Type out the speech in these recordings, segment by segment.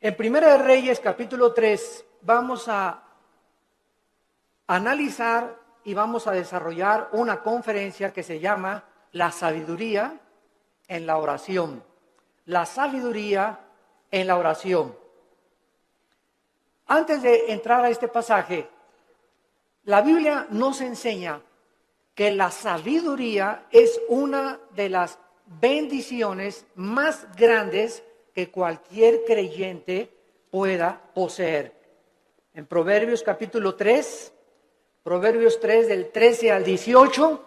En Primera de Reyes, capítulo 3, vamos a analizar y vamos a desarrollar una conferencia que se llama La sabiduría en la oración. La sabiduría en la oración. Antes de entrar a este pasaje, la Biblia nos enseña que la sabiduría es una de las bendiciones más grandes que cualquier creyente pueda poseer. En Proverbios capítulo 3, Proverbios 3 del 13 al 18,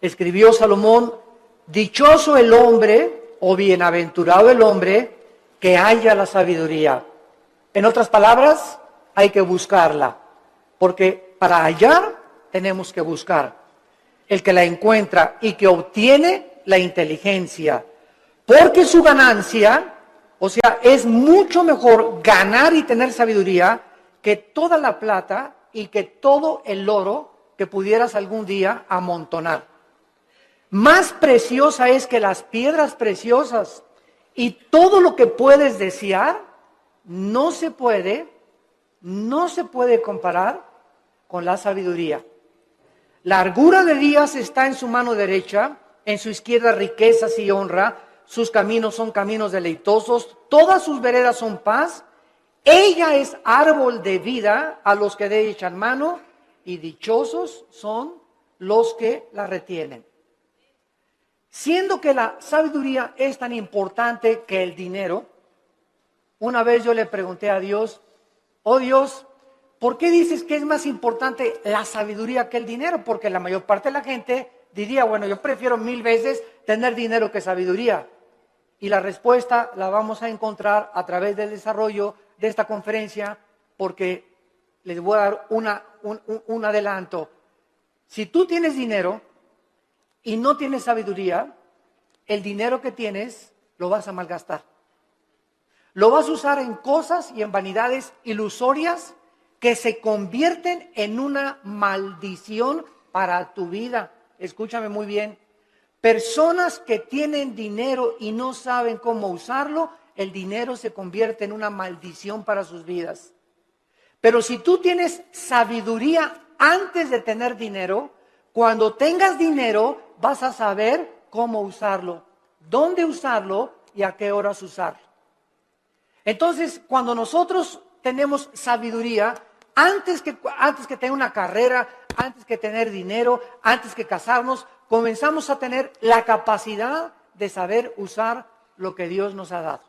escribió Salomón: dichoso el hombre o bienaventurado el hombre que haya la sabiduría. En otras palabras, hay que buscarla, porque para hallar tenemos que buscar. El que la encuentra y que obtiene la inteligencia, porque su ganancia, o sea, es mucho mejor ganar y tener sabiduría que toda la plata y que todo el oro que pudieras algún día amontonar. Más preciosa es que las piedras preciosas, y todo lo que puedes desear no se puede comparar con la sabiduría. Largura de días está en su mano derecha, en su izquierda riquezas y honra. Sus caminos son caminos deleitosos, todas sus veredas son paz. Ella es árbol de vida a los que de ella echan mano, y dichosos son los que la retienen. Siendo que la sabiduría es tan importante que el dinero, una vez yo le pregunté a Dios: oh Dios, ¿por qué dices que es más importante la sabiduría que el dinero? Porque la mayor parte de la gente diría: bueno, yo prefiero 1000 veces tener dinero que sabiduría. Y la respuesta la vamos a encontrar a través del desarrollo de esta conferencia, porque les voy a dar un adelanto. Si tú tienes dinero y no tienes sabiduría, el dinero que tienes lo vas a malgastar. Lo vas a usar en cosas y en vanidades ilusorias que se convierten en una maldición para tu vida. Escúchame muy bien. Personas que tienen dinero y no saben cómo usarlo, el dinero se convierte en una maldición para sus vidas. Pero si tú tienes sabiduría antes de tener dinero, cuando tengas dinero vas a saber cómo usarlo, dónde usarlo y a qué horas usarlo. Entonces, cuando nosotros tenemos sabiduría, antes que tener una carrera, antes que tener dinero, antes que casarnos, comenzamos a tener la capacidad de saber usar lo que Dios nos ha dado.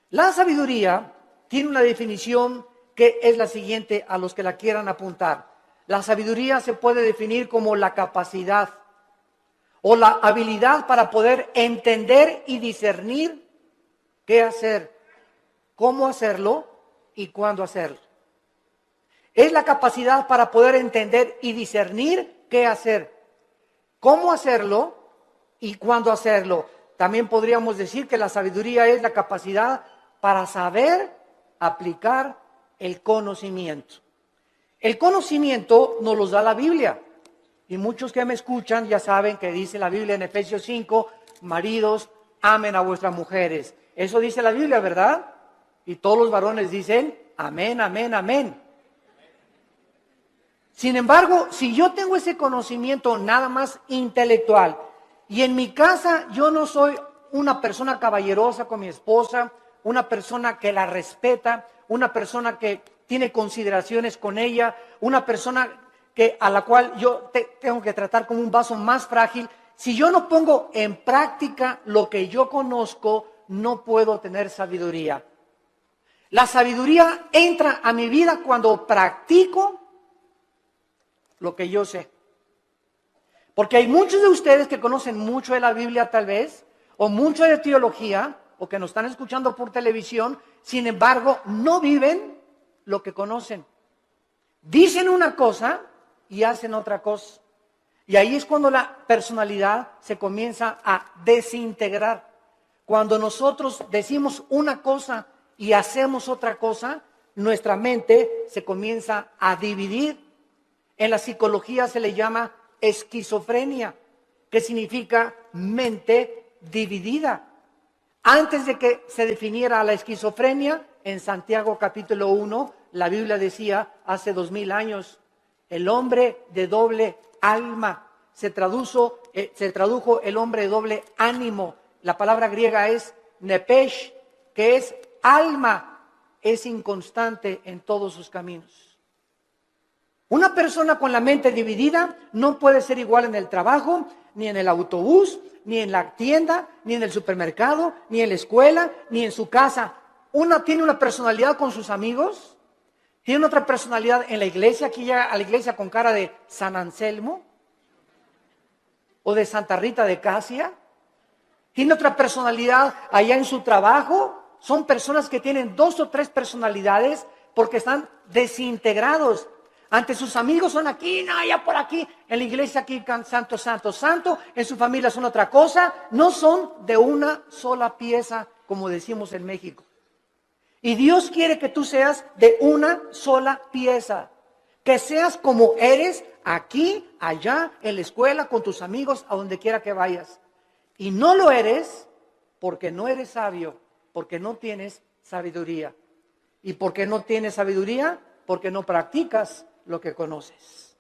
La sabiduría tiene una definición que es la siguiente a los que la quieran apuntar. La sabiduría se puede definir como la capacidad o la habilidad para poder entender y discernir qué hacer, cómo hacerlo y cuándo hacerlo. Es la capacidad para poder entender y discernir qué hacer, cómo hacerlo y cuándo hacerlo. También podríamos decir que la sabiduría es la capacidad para saber aplicar el conocimiento. El conocimiento nos lo da la Biblia. Y muchos que me escuchan ya saben que dice la Biblia en Efesios 5, maridos, amen a vuestras mujeres. Eso dice la Biblia, ¿verdad? Y todos los varones dicen, amén, amén, amén. Sin embargo, si yo tengo ese conocimiento nada más intelectual, y en mi casa yo no soy una persona caballerosa con mi esposa, una persona que la respeta, una persona que tiene consideraciones con ella, una persona a la cual yo tengo que tratar como un vaso más frágil, si yo no pongo en práctica lo que yo conozco, no puedo tener sabiduría. La sabiduría entra a mi vida cuando practico lo que yo sé. Porque hay muchos de ustedes que conocen mucho de la Biblia tal vez, o mucho de teología, o que nos están escuchando por televisión, sin embargo, no viven lo que conocen. Dicen una cosa y hacen otra cosa. Y ahí es cuando la personalidad se comienza a desintegrar. Cuando nosotros decimos una cosa y hacemos otra cosa, nuestra mente se comienza a dividir. En la psicología se le llama esquizofrenia, que significa mente dividida. Antes de que se definiera la esquizofrenia, en Santiago capítulo 1, la Biblia decía, hace 2000 años, el hombre de doble alma. Se tradujo el hombre de doble ánimo. La palabra griega es nepesh, que es alma, es inconstante en todos sus caminos. Una persona con la mente dividida no puede ser igual en el trabajo, ni en el autobús, ni en la tienda, ni en el supermercado, ni en la escuela, ni en su casa. Una tiene una personalidad con sus amigos, tiene otra personalidad en la iglesia, aquí llega a la iglesia con cara de San Anselmo o de Santa Rita de Casia. Tiene otra personalidad allá en su trabajo. Son personas que tienen 2 o 3 personalidades porque están desintegrados. Ante sus amigos son aquí, no, allá por aquí. En la iglesia aquí, santo, santo, santo. En su familia son otra cosa. No son de una sola pieza, como decimos en México. Y Dios quiere que tú seas de una sola pieza. Que seas como eres aquí, allá, en la escuela, con tus amigos, a donde quiera que vayas. Y no lo eres porque no eres sabio, porque no tienes sabiduría. ¿Y por qué no tienes sabiduría? Porque no practicas lo que conoces.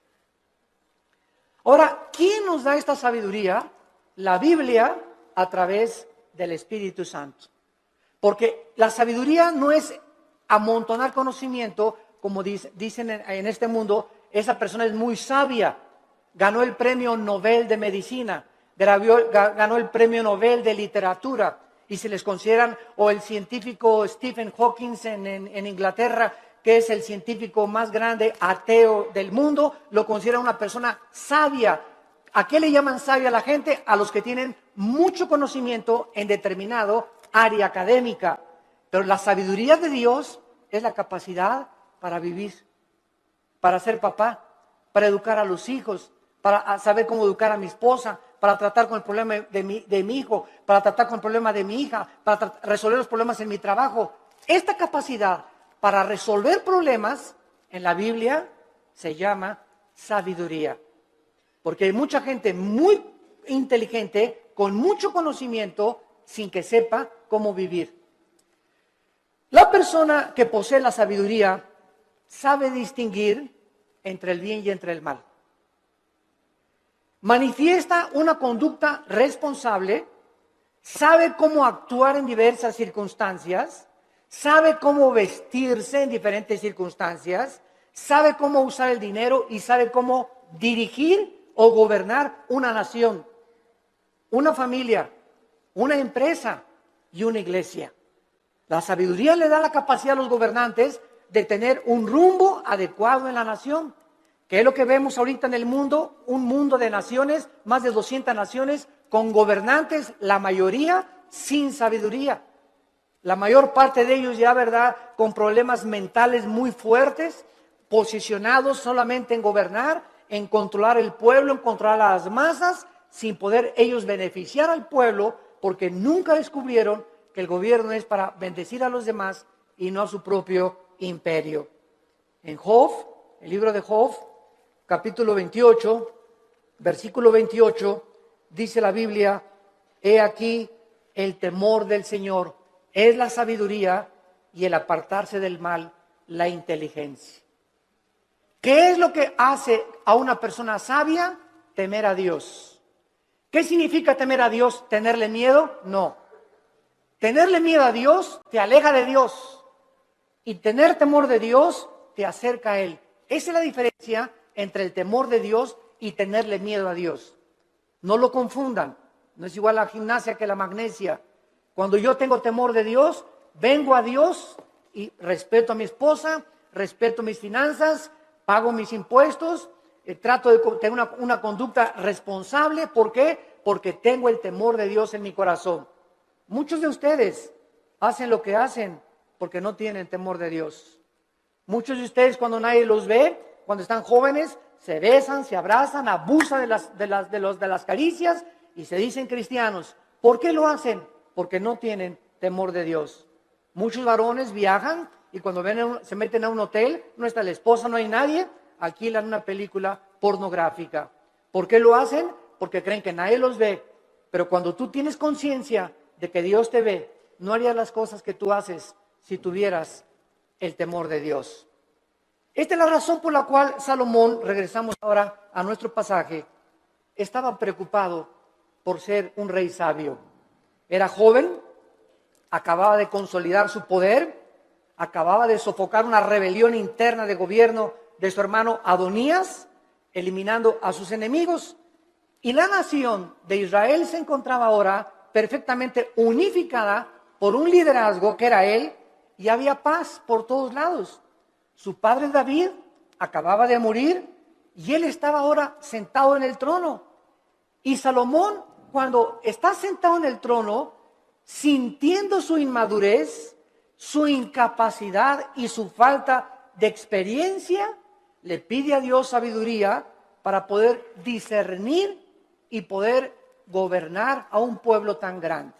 Ahora, ¿quién nos da esta sabiduría? La Biblia a través del Espíritu Santo. Porque la sabiduría no es amontonar conocimiento, como dicen en este mundo, esa persona es muy sabia, ganó el premio Nobel de Medicina, ganó el premio Nobel de Literatura, y se les consideran, o el científico Stephen Hawking en Inglaterra, que es el científico más grande ateo del mundo, lo considera una persona sabia. ¿A qué le llaman sabia a la gente? A los que tienen mucho conocimiento en determinado área académica. Pero la sabiduría de Dios es la capacidad para vivir, para ser papá, para educar a los hijos, para saber cómo educar a mi esposa, para tratar con el problema de mi hijo, para tratar con el problema de mi hija, para resolver los problemas en mi trabajo. Esta capacidad para resolver problemas en la Biblia se llama sabiduría. Porque hay mucha gente muy inteligente, con mucho conocimiento, sin que sepa cómo vivir. La persona que posee la sabiduría sabe distinguir entre el bien y entre el mal. Manifiesta una conducta responsable, sabe cómo actuar en diversas circunstancias, sabe cómo vestirse en diferentes circunstancias, sabe cómo usar el dinero y sabe cómo dirigir o gobernar una nación, una familia, una empresa y una iglesia. La sabiduría le da la capacidad a los gobernantes de tener un rumbo adecuado en la nación. ¿Qué es lo que vemos ahorita en el mundo? Un mundo de naciones, más de 200 naciones, con gobernantes, la mayoría sin sabiduría. La mayor parte de ellos ya, ¿verdad?, con problemas mentales muy fuertes, posicionados solamente en gobernar, en controlar el pueblo, en controlar a las masas, sin poder ellos beneficiar al pueblo, porque nunca descubrieron que el gobierno es para bendecir a los demás y no a su propio imperio. En Job, el libro de Job, capítulo 28, versículo 28, dice la Biblia: he aquí el temor del Señor es la sabiduría y el apartarse del mal, la inteligencia. ¿Qué es lo que hace a una persona sabia? Temer a Dios. ¿Qué significa temer a Dios? ¿Tenerle miedo? No. Tenerle miedo a Dios te aleja de Dios. Y tener temor de Dios te acerca a Él. Esa es la diferencia entre el temor de Dios y tenerle miedo a Dios. No lo confundan. No es igual la gimnasia que la magnesia. Cuando yo tengo temor de Dios, vengo a Dios y respeto a mi esposa, respeto mis finanzas, pago mis impuestos, trato de tener una conducta responsable. ¿Por qué? Porque tengo el temor de Dios en mi corazón. Muchos de ustedes hacen lo que hacen porque no tienen temor de Dios. Muchos de ustedes, cuando nadie los ve, cuando están jóvenes, se besan, se abrazan, abusan de las caricias y se dicen cristianos. ¿Por qué lo hacen? Porque no tienen temor de Dios. Muchos varones viajan y cuando se meten a un hotel, no está la esposa, no hay nadie, alquilan una película pornográfica. ¿Por qué lo hacen? Porque creen que nadie los ve. Pero cuando tú tienes conciencia de que Dios te ve no harías las cosas que tú haces si tuvieras el temor de Dios. Esta es la razón por la cual Salomón, regresamos ahora a nuestro pasaje, estaba preocupado por ser un rey sabio. Era joven, acababa de consolidar su poder, acababa de sofocar una rebelión interna de gobierno de su hermano Adonías, eliminando a sus enemigos. Y la nación de Israel se encontraba ahora perfectamente unificada por un liderazgo que era él, y había paz por todos lados. Su padre David acababa de morir y él estaba ahora sentado en el trono. Y Salomón, cuando está sentado en el trono, sintiendo su inmadurez, su incapacidad y su falta de experiencia, le pide a Dios sabiduría para poder discernir y poder gobernar a un pueblo tan grande.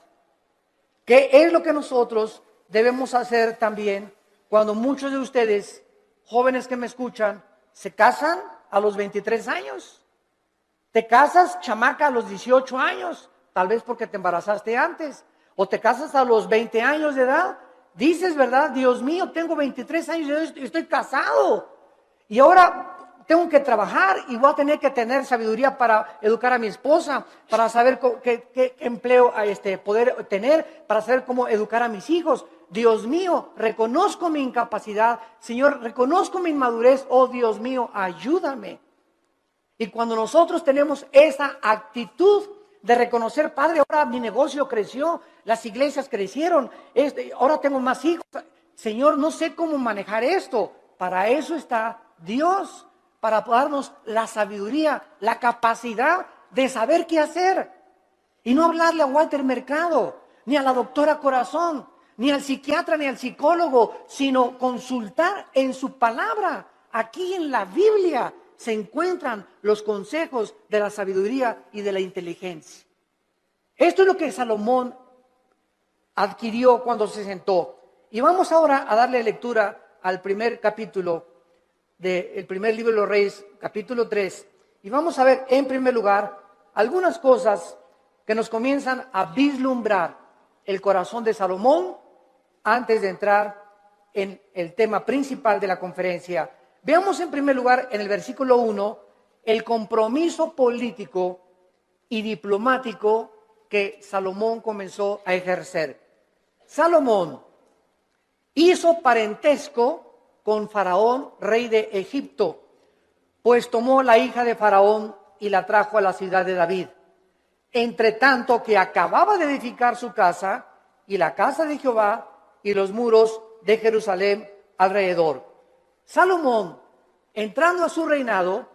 ¿Qué es lo que nosotros debemos hacer también cuando muchos de ustedes, jóvenes que me escuchan, se casan a los 23 años? Te casas, chamaca, a los 18 años, tal vez porque te embarazaste antes, o te casas a los 20 años de edad. Dices, ¿verdad? Dios mío, tengo 23 años y estoy casado. Y ahora tengo que trabajar y voy a tener que tener sabiduría para educar a mi esposa, para saber qué empleo poder tener, para saber cómo educar a mis hijos. Dios mío, reconozco mi incapacidad. Señor, reconozco mi inmadurez. Oh, Dios mío, ayúdame. Y cuando nosotros tenemos esa actitud de reconocer, Padre, ahora mi negocio creció, las iglesias crecieron, ahora tengo más hijos. Señor, no sé cómo manejar esto. Para eso está Dios, para darnos la sabiduría, la capacidad de saber qué hacer. Y no hablarle a Walter Mercado, ni a la doctora Corazón, ni al psiquiatra, ni al psicólogo, sino consultar en su palabra. Aquí en la Biblia se encuentran los consejos de la sabiduría y de la inteligencia. Esto es lo que Salomón adquirió cuando se sentó. Y vamos ahora a darle lectura al primer capítulo del primer libro de los Reyes, capítulo 3. Y vamos a ver en primer lugar algunas cosas que nos comienzan a vislumbrar el corazón de Salomón antes de entrar en el tema principal de la conferencia. Veamos en primer lugar en el versículo 1 el compromiso político y diplomático que Salomón comenzó a ejercer. Salomón hizo parentesco con Faraón, rey de Egipto, pues tomó la hija de Faraón y la trajo a la ciudad de David. Entre tanto que acababa de edificar su casa y la casa de Jehová y los muros de Jerusalén alrededor. Salomón, entrando a su reinado,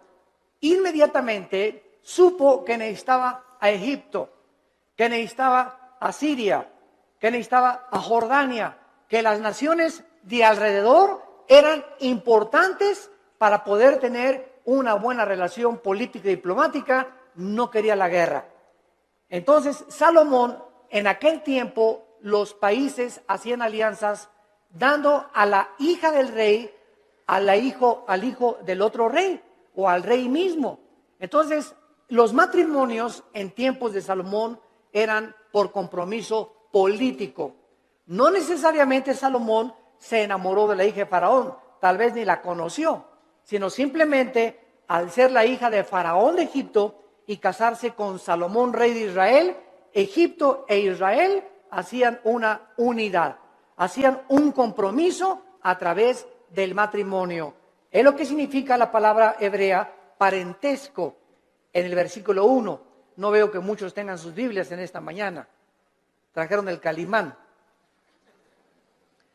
inmediatamente supo que necesitaba a Egipto, que necesitaba a Siria, que necesitaba a Jordania, que las naciones de alrededor eran importantes para poder tener una buena relación política y diplomática. No quería la guerra. Entonces, Salomón, en aquel tiempo, los países hacían alianzas dando a la hija del rey al hijo del otro rey o al rey mismo. Entonces, los matrimonios en tiempos de Salomón eran por compromiso político. No necesariamente Salomón se enamoró de la hija de Faraón, tal vez ni la conoció, sino simplemente al ser la hija de Faraón de Egipto y casarse con Salomón, rey de Israel, Egipto e Israel hacían una unidad, hacían un compromiso a través del matrimonio. Es lo que significa la palabra hebrea parentesco en el versículo 1. No veo que muchos tengan sus Biblias en esta mañana. Trajeron el Calimán.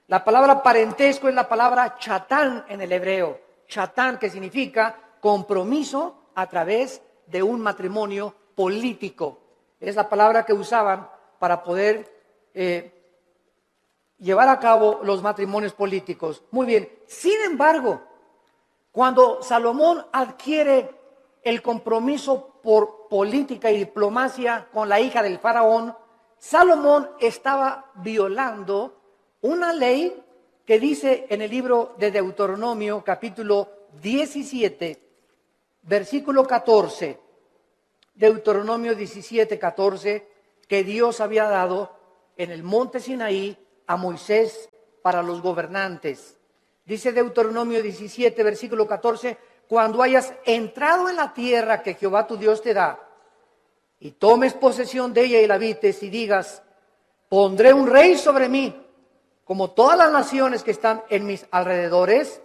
La palabra parentesco es la palabra chatán en el hebreo. Chatán, que significa compromiso a través de un matrimonio político. Es la palabra que usaban para poder llevar a cabo los matrimonios políticos. Muy bien. Sin embargo, cuando Salomón adquiere el compromiso por política y diplomacia con la hija del faraón, Salomón estaba violando una ley que dice en el libro de Deuteronomio, capítulo 17, versículo 14, Deuteronomio 17, 14, que Dios había dado en el monte Sinaí a Moisés para los gobernantes. Dice Deuteronomio 17, versículo 14, cuando hayas entrado en la tierra que Jehová tu Dios te da, y tomes posesión de ella y la habites, y digas, pondré un rey sobre mí, como todas las naciones que están en mis alrededores,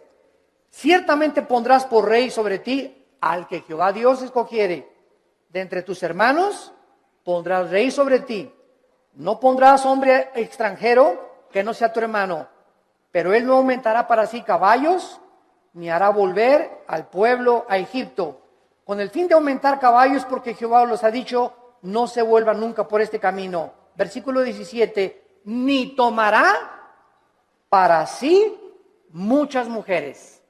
ciertamente pondrás por rey sobre ti al que Jehová Dios escogiere. De entre tus hermanos pondrás rey sobre ti. No pondrás hombre extranjero que no sea tu hermano, pero él no aumentará para sí caballos, ni hará volver al pueblo a Egipto, con el fin de aumentar caballos, porque Jehová los ha dicho, no se vuelvan nunca por este camino. Versículo 17, ni tomará para sí muchas mujeres.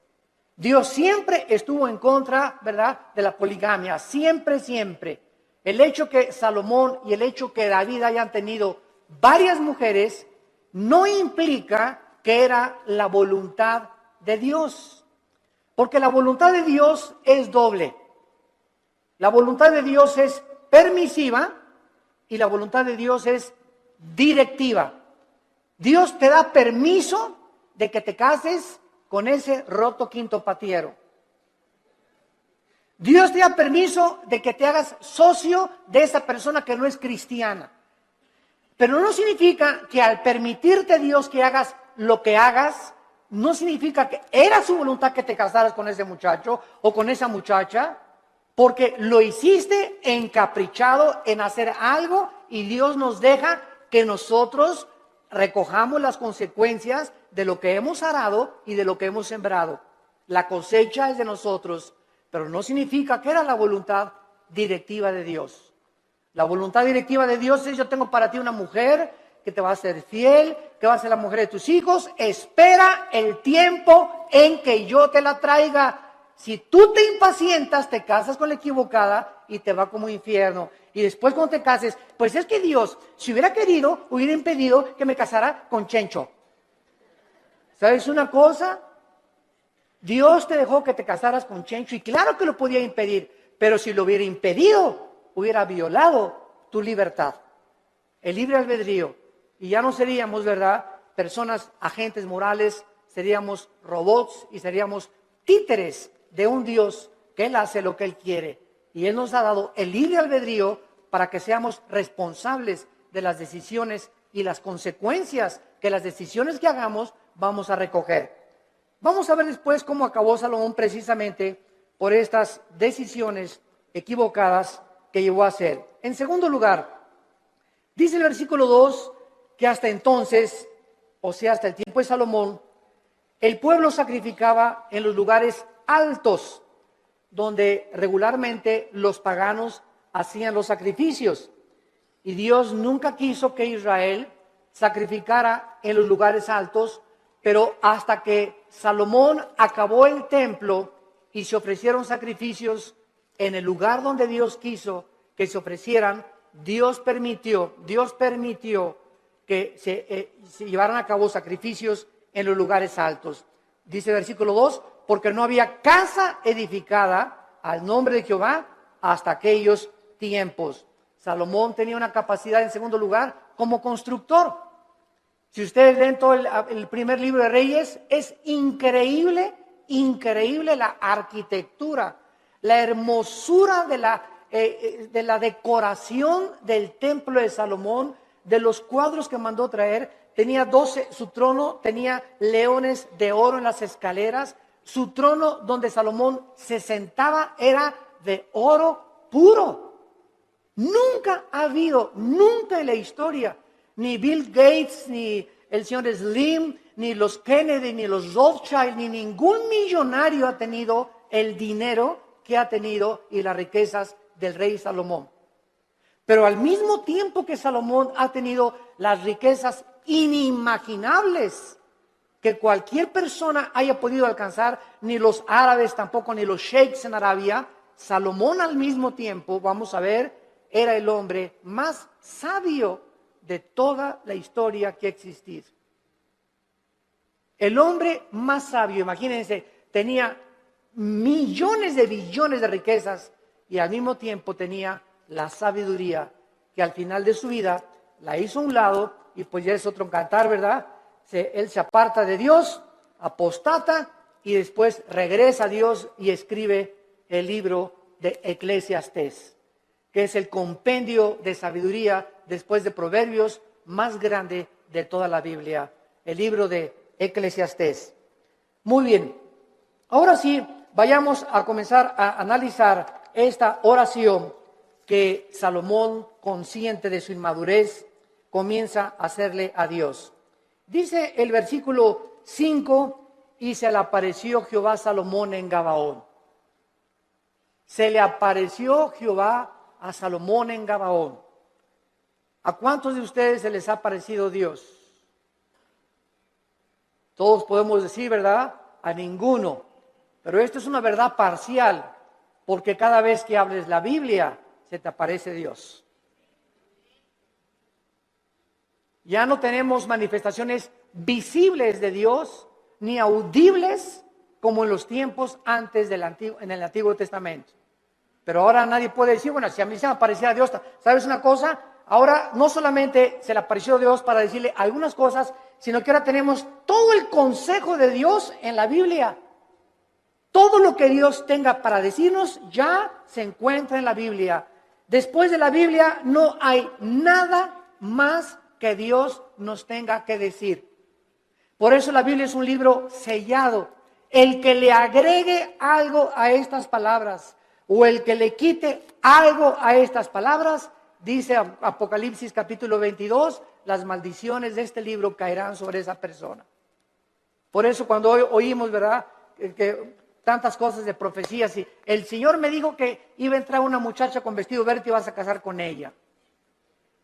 Dios siempre estuvo en contra, ¿verdad?, de la poligamia, siempre. El hecho que Salomón y el hecho que David hayan tenido varias mujeres no implica que era la voluntad de Dios, porque la voluntad de Dios es doble. La voluntad de Dios es permisiva y la voluntad de Dios es directiva. Dios te da permiso de que te cases con ese roto quintopatiero. Dios te da permiso de que te hagas socio de esa persona que no es cristiana. Pero no significa que al permitirte Dios que hagas lo que hagas, no significa que era su voluntad que te casaras con ese muchacho o con esa muchacha, porque lo hiciste encaprichado en hacer algo y Dios nos deja que nosotros recojamos las consecuencias de lo que hemos arado y de lo que hemos sembrado. La cosecha es de nosotros, pero no significa que era la voluntad directiva de Dios. La voluntad directiva de Dios es: yo tengo para ti una mujer que te va a ser fiel, que va a ser la mujer de tus hijos. Espera el tiempo en que yo te la traiga. Si tú te impacientas, te casas con la equivocada y te va como infierno. Y después cuando te cases, pues es que Dios, si hubiera querido, hubiera impedido que me casara con Chencho. ¿Sabes una cosa? Dios te dejó que te casaras con Chencho y claro que lo podía impedir, pero si lo hubiera impedido, hubiera violado tu libertad, el libre albedrío. Y ya no seríamos, ¿verdad?, personas, agentes morales, seríamos robots y seríamos títeres de un Dios que Él hace lo que Él quiere. Y Él nos ha dado el libre albedrío para que seamos responsables de las decisiones y las consecuencias que las decisiones que hagamos vamos a recoger. Vamos a ver después cómo acabó Salomón precisamente por estas decisiones equivocadas que llevó a hacer. En segundo lugar, dice el versículo 2 que hasta entonces, o sea, hasta el tiempo de Salomón, el pueblo sacrificaba en los lugares altos, donde regularmente los paganos hacían los sacrificios. Y Dios nunca quiso que Israel sacrificara en los lugares altos, pero hasta que Salomón acabó el templo y se ofrecieron sacrificios en el lugar donde Dios quiso que se ofrecieran, Dios permitió que se llevaran a cabo sacrificios en los lugares altos. Dice el versículo 2, porque no había casa edificada al nombre de Jehová hasta aquellos tiempos. Salomón tenía una capacidad, en segundo lugar, como constructor. Si ustedes leen todo el primer libro de Reyes, es increíble la arquitectura, la hermosura de la decoración del templo de Salomón, de los cuadros que mandó traer. Tenía 12, su trono tenía leones de oro en las escaleras. Su trono donde Salomón se sentaba era de oro puro. Nunca ha habido, nunca en la historia, ni Bill Gates, ni el señor Slim, ni los Kennedy, ni los Rothschild, ni ningún millonario ha tenido el dinero que ha tenido y las riquezas del rey Salomón. Pero al mismo tiempo que Salomón ha tenido las riquezas inimaginables que cualquier persona haya podido alcanzar, ni los árabes tampoco, ni los sheiks en Arabia, Salomón al mismo tiempo, vamos a ver, era el hombre más sabio de toda la historia que ha existido. El hombre más sabio, imagínense, tenía millones de billones de riquezas y al mismo tiempo tenía la sabiduría que al final de su vida la hizo a un lado y pues ya es otro cantar, ¿verdad? Él se aparta de Dios, apostata y después regresa a Dios y escribe el libro de Eclesiastés, que es el compendio de sabiduría después de Proverbios más grande de toda la Biblia, el libro de Eclesiastés. Muy bien, ahora sí, vayamos a comenzar a analizar esta oración que Salomón, consciente de su inmadurez, comienza a hacerle a Dios. Dice el versículo 5, y se le apareció Jehová a Salomón en Gabaón. Se le apareció Jehová a Salomón en Gabaón. ¿A cuántos de ustedes se les ha aparecido Dios? Todos podemos decir, ¿verdad? A ninguno. Pero esto es una verdad parcial, porque cada vez que hables la Biblia, se te aparece Dios. Ya no tenemos manifestaciones visibles de Dios, ni audibles como en los tiempos antes en el Antiguo Testamento. Pero ahora nadie puede decir, bueno, si a mí se me aparecía Dios, ¿sabes una cosa? Ahora no solamente se le apareció Dios para decirle algunas cosas, sino que ahora tenemos todo el consejo de Dios en la Biblia. Todo lo que Dios tenga para decirnos ya se encuentra en la Biblia. Después de la Biblia no hay nada más que Dios nos tenga que decir. Por eso la Biblia es un libro sellado. El que le agregue algo a estas palabras o el que le quite algo a estas palabras, dice Apocalipsis capítulo 22, las maldiciones de este libro caerán sobre esa persona. Por eso cuando oímos, ¿verdad?, que tantas cosas de profecías, y el Señor me dijo que iba a entrar una muchacha con vestido verde y vas a casar con ella.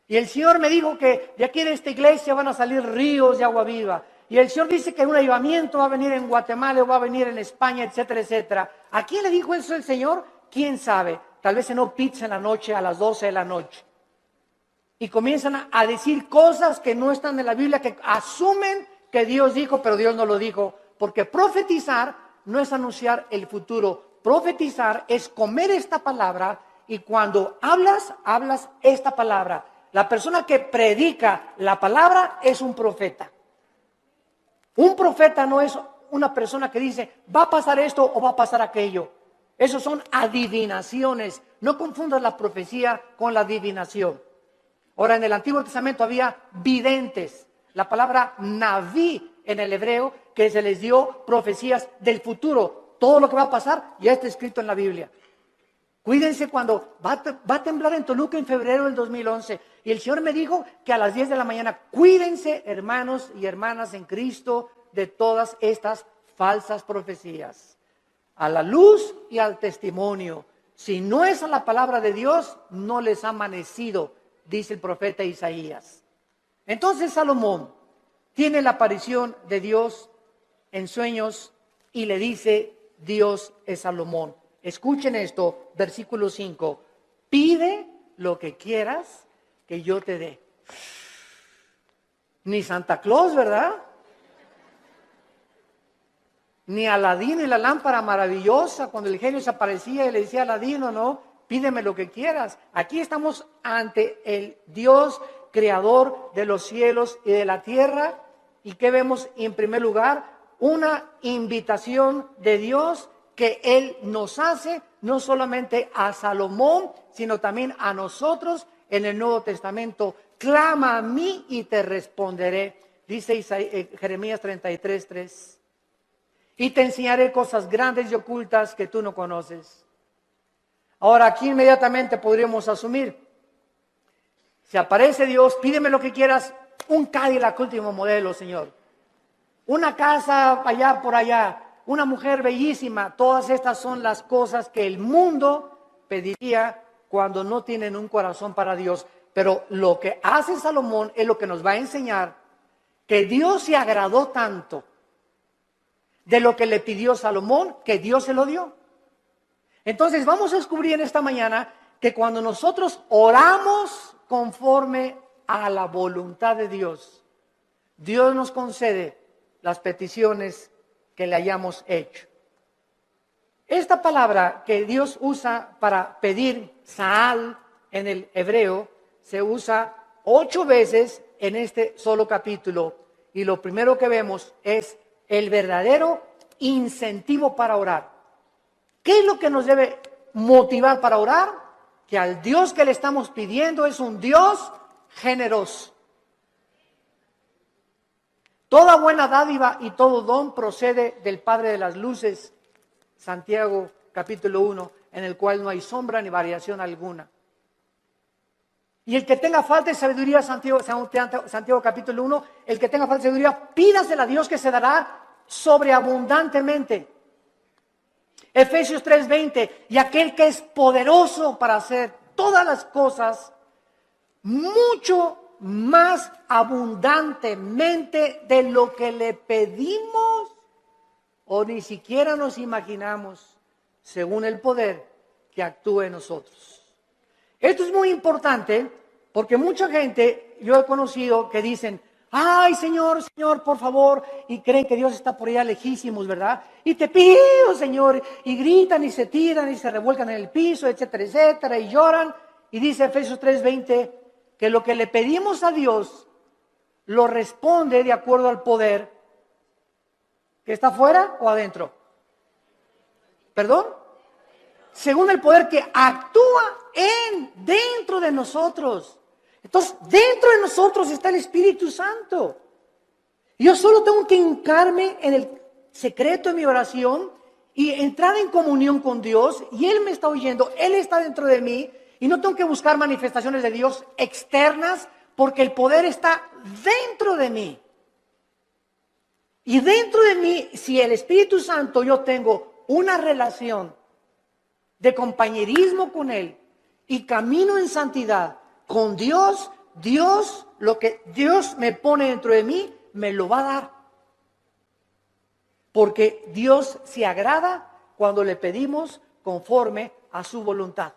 Y el Señor me dijo que de aquí de esta iglesia van a salir ríos de agua viva. Y el Señor dice que un avivamiento va a venir en Guatemala o va a venir en España, etcétera, etcétera. ¿A quién le dijo eso el Señor? ¿Quién sabe? Tal vez cenó pizza en la noche a las 12 de la noche. Y comienzan a decir cosas que no están en la Biblia, que asumen que Dios dijo, pero Dios no lo dijo. Porque profetizar no es anunciar el futuro. Profetizar es comer esta palabra y cuando hablas esta palabra. La persona que predica la palabra es un profeta. Un profeta no es una persona que dice, va a pasar esto o va a pasar aquello. Esos son adivinaciones. No confundas la profecía con la adivinación. Ahora, en el Antiguo Testamento había videntes. La palabra naví en el hebreo, que se les dio profecías del futuro. Todo lo que va a pasar ya está escrito en la Biblia. Cuídense cuando va a temblar en Toluca en febrero del 2011. Y el Señor me dijo que a las 10 de la mañana, cuídense, hermanos y hermanas en Cristo, de todas estas falsas profecías. A la luz y al testimonio. Si no es a la palabra de Dios, no les ha amanecido, dice el profeta Isaías. Entonces Salomón tiene la aparición de Dios en sueños y le dice, Dios es Salomón. Escuchen esto, versículo 5. Pide lo que quieras que yo te dé. Ni Santa Claus, ¿verdad? Ni Aladín y la lámpara maravillosa, cuando el genio se aparecía y le decía a Aladín, no, pídeme lo que quieras. Aquí estamos ante el Dios creador de los cielos y de la tierra. ¿Y qué vemos en primer lugar? Una invitación de Dios que Él nos hace, no solamente a Salomón, sino también a nosotros en el Nuevo Testamento. Clama a mí y te responderé, dice Jeremías 33:3. Y te enseñaré cosas grandes y ocultas que tú no conoces. Ahora aquí inmediatamente podríamos asumir, si aparece Dios, pídeme lo que quieras, un Cadillac último modelo, Señor. Una casa allá por allá, una mujer bellísima. Todas estas son las cosas que el mundo pediría cuando no tienen un corazón para Dios. Pero lo que hace Salomón es lo que nos va a enseñar que Dios se agradó tanto de lo que le pidió Salomón, que Dios se lo dio. Entonces vamos a descubrir en esta mañana que cuando nosotros oramos conforme a la voluntad de Dios, Dios nos concede las peticiones que le hayamos hecho. Esta palabra que Dios usa para pedir, Saal, en el hebreo, se usa 8 veces en este solo capítulo. Y lo primero que vemos es el verdadero incentivo para orar. ¿Qué es lo que nos debe motivar para orar? Que al Dios que le estamos pidiendo es un Dios generoso. Toda buena dádiva y todo don procede del Padre de las luces, Santiago capítulo 1, en el cual no hay sombra ni variación alguna. Y el que tenga falta de sabiduría, Santiago capítulo 1, el que tenga falta de sabiduría, pídasela a Dios que se dará sobreabundantemente. Efesios 3:20, y aquel que es poderoso para hacer todas las cosas mucho más abundantemente de lo que le pedimos o ni siquiera nos imaginamos, según el poder que actúa en nosotros. Esto es muy importante porque mucha gente, yo he conocido que dicen, ay Señor, Señor, por favor, y creen que Dios está por allá lejísimos, ¿verdad? Y te pido, Señor, y gritan y se tiran y se revuelcan en el piso, etcétera, etcétera, y lloran. Y dice Efesios 3:20 que lo que le pedimos a Dios lo responde de acuerdo al poder que está afuera o adentro. ¿Perdón? Según el poder que actúa dentro de nosotros. Entonces, dentro de nosotros está el Espíritu Santo. Yo solo tengo que hincarme en el secreto de mi oración y entrar en comunión con Dios, y Él me está oyendo, Él está dentro de mí, y no tengo que buscar manifestaciones de Dios externas, porque el poder está dentro de mí. Y dentro de mí, si el Espíritu Santo, yo tengo una relación de compañerismo con Él y camino en santidad con Dios, lo que Dios me pone dentro de mí, me lo va a dar. Porque Dios se agrada cuando le pedimos conforme a su voluntad.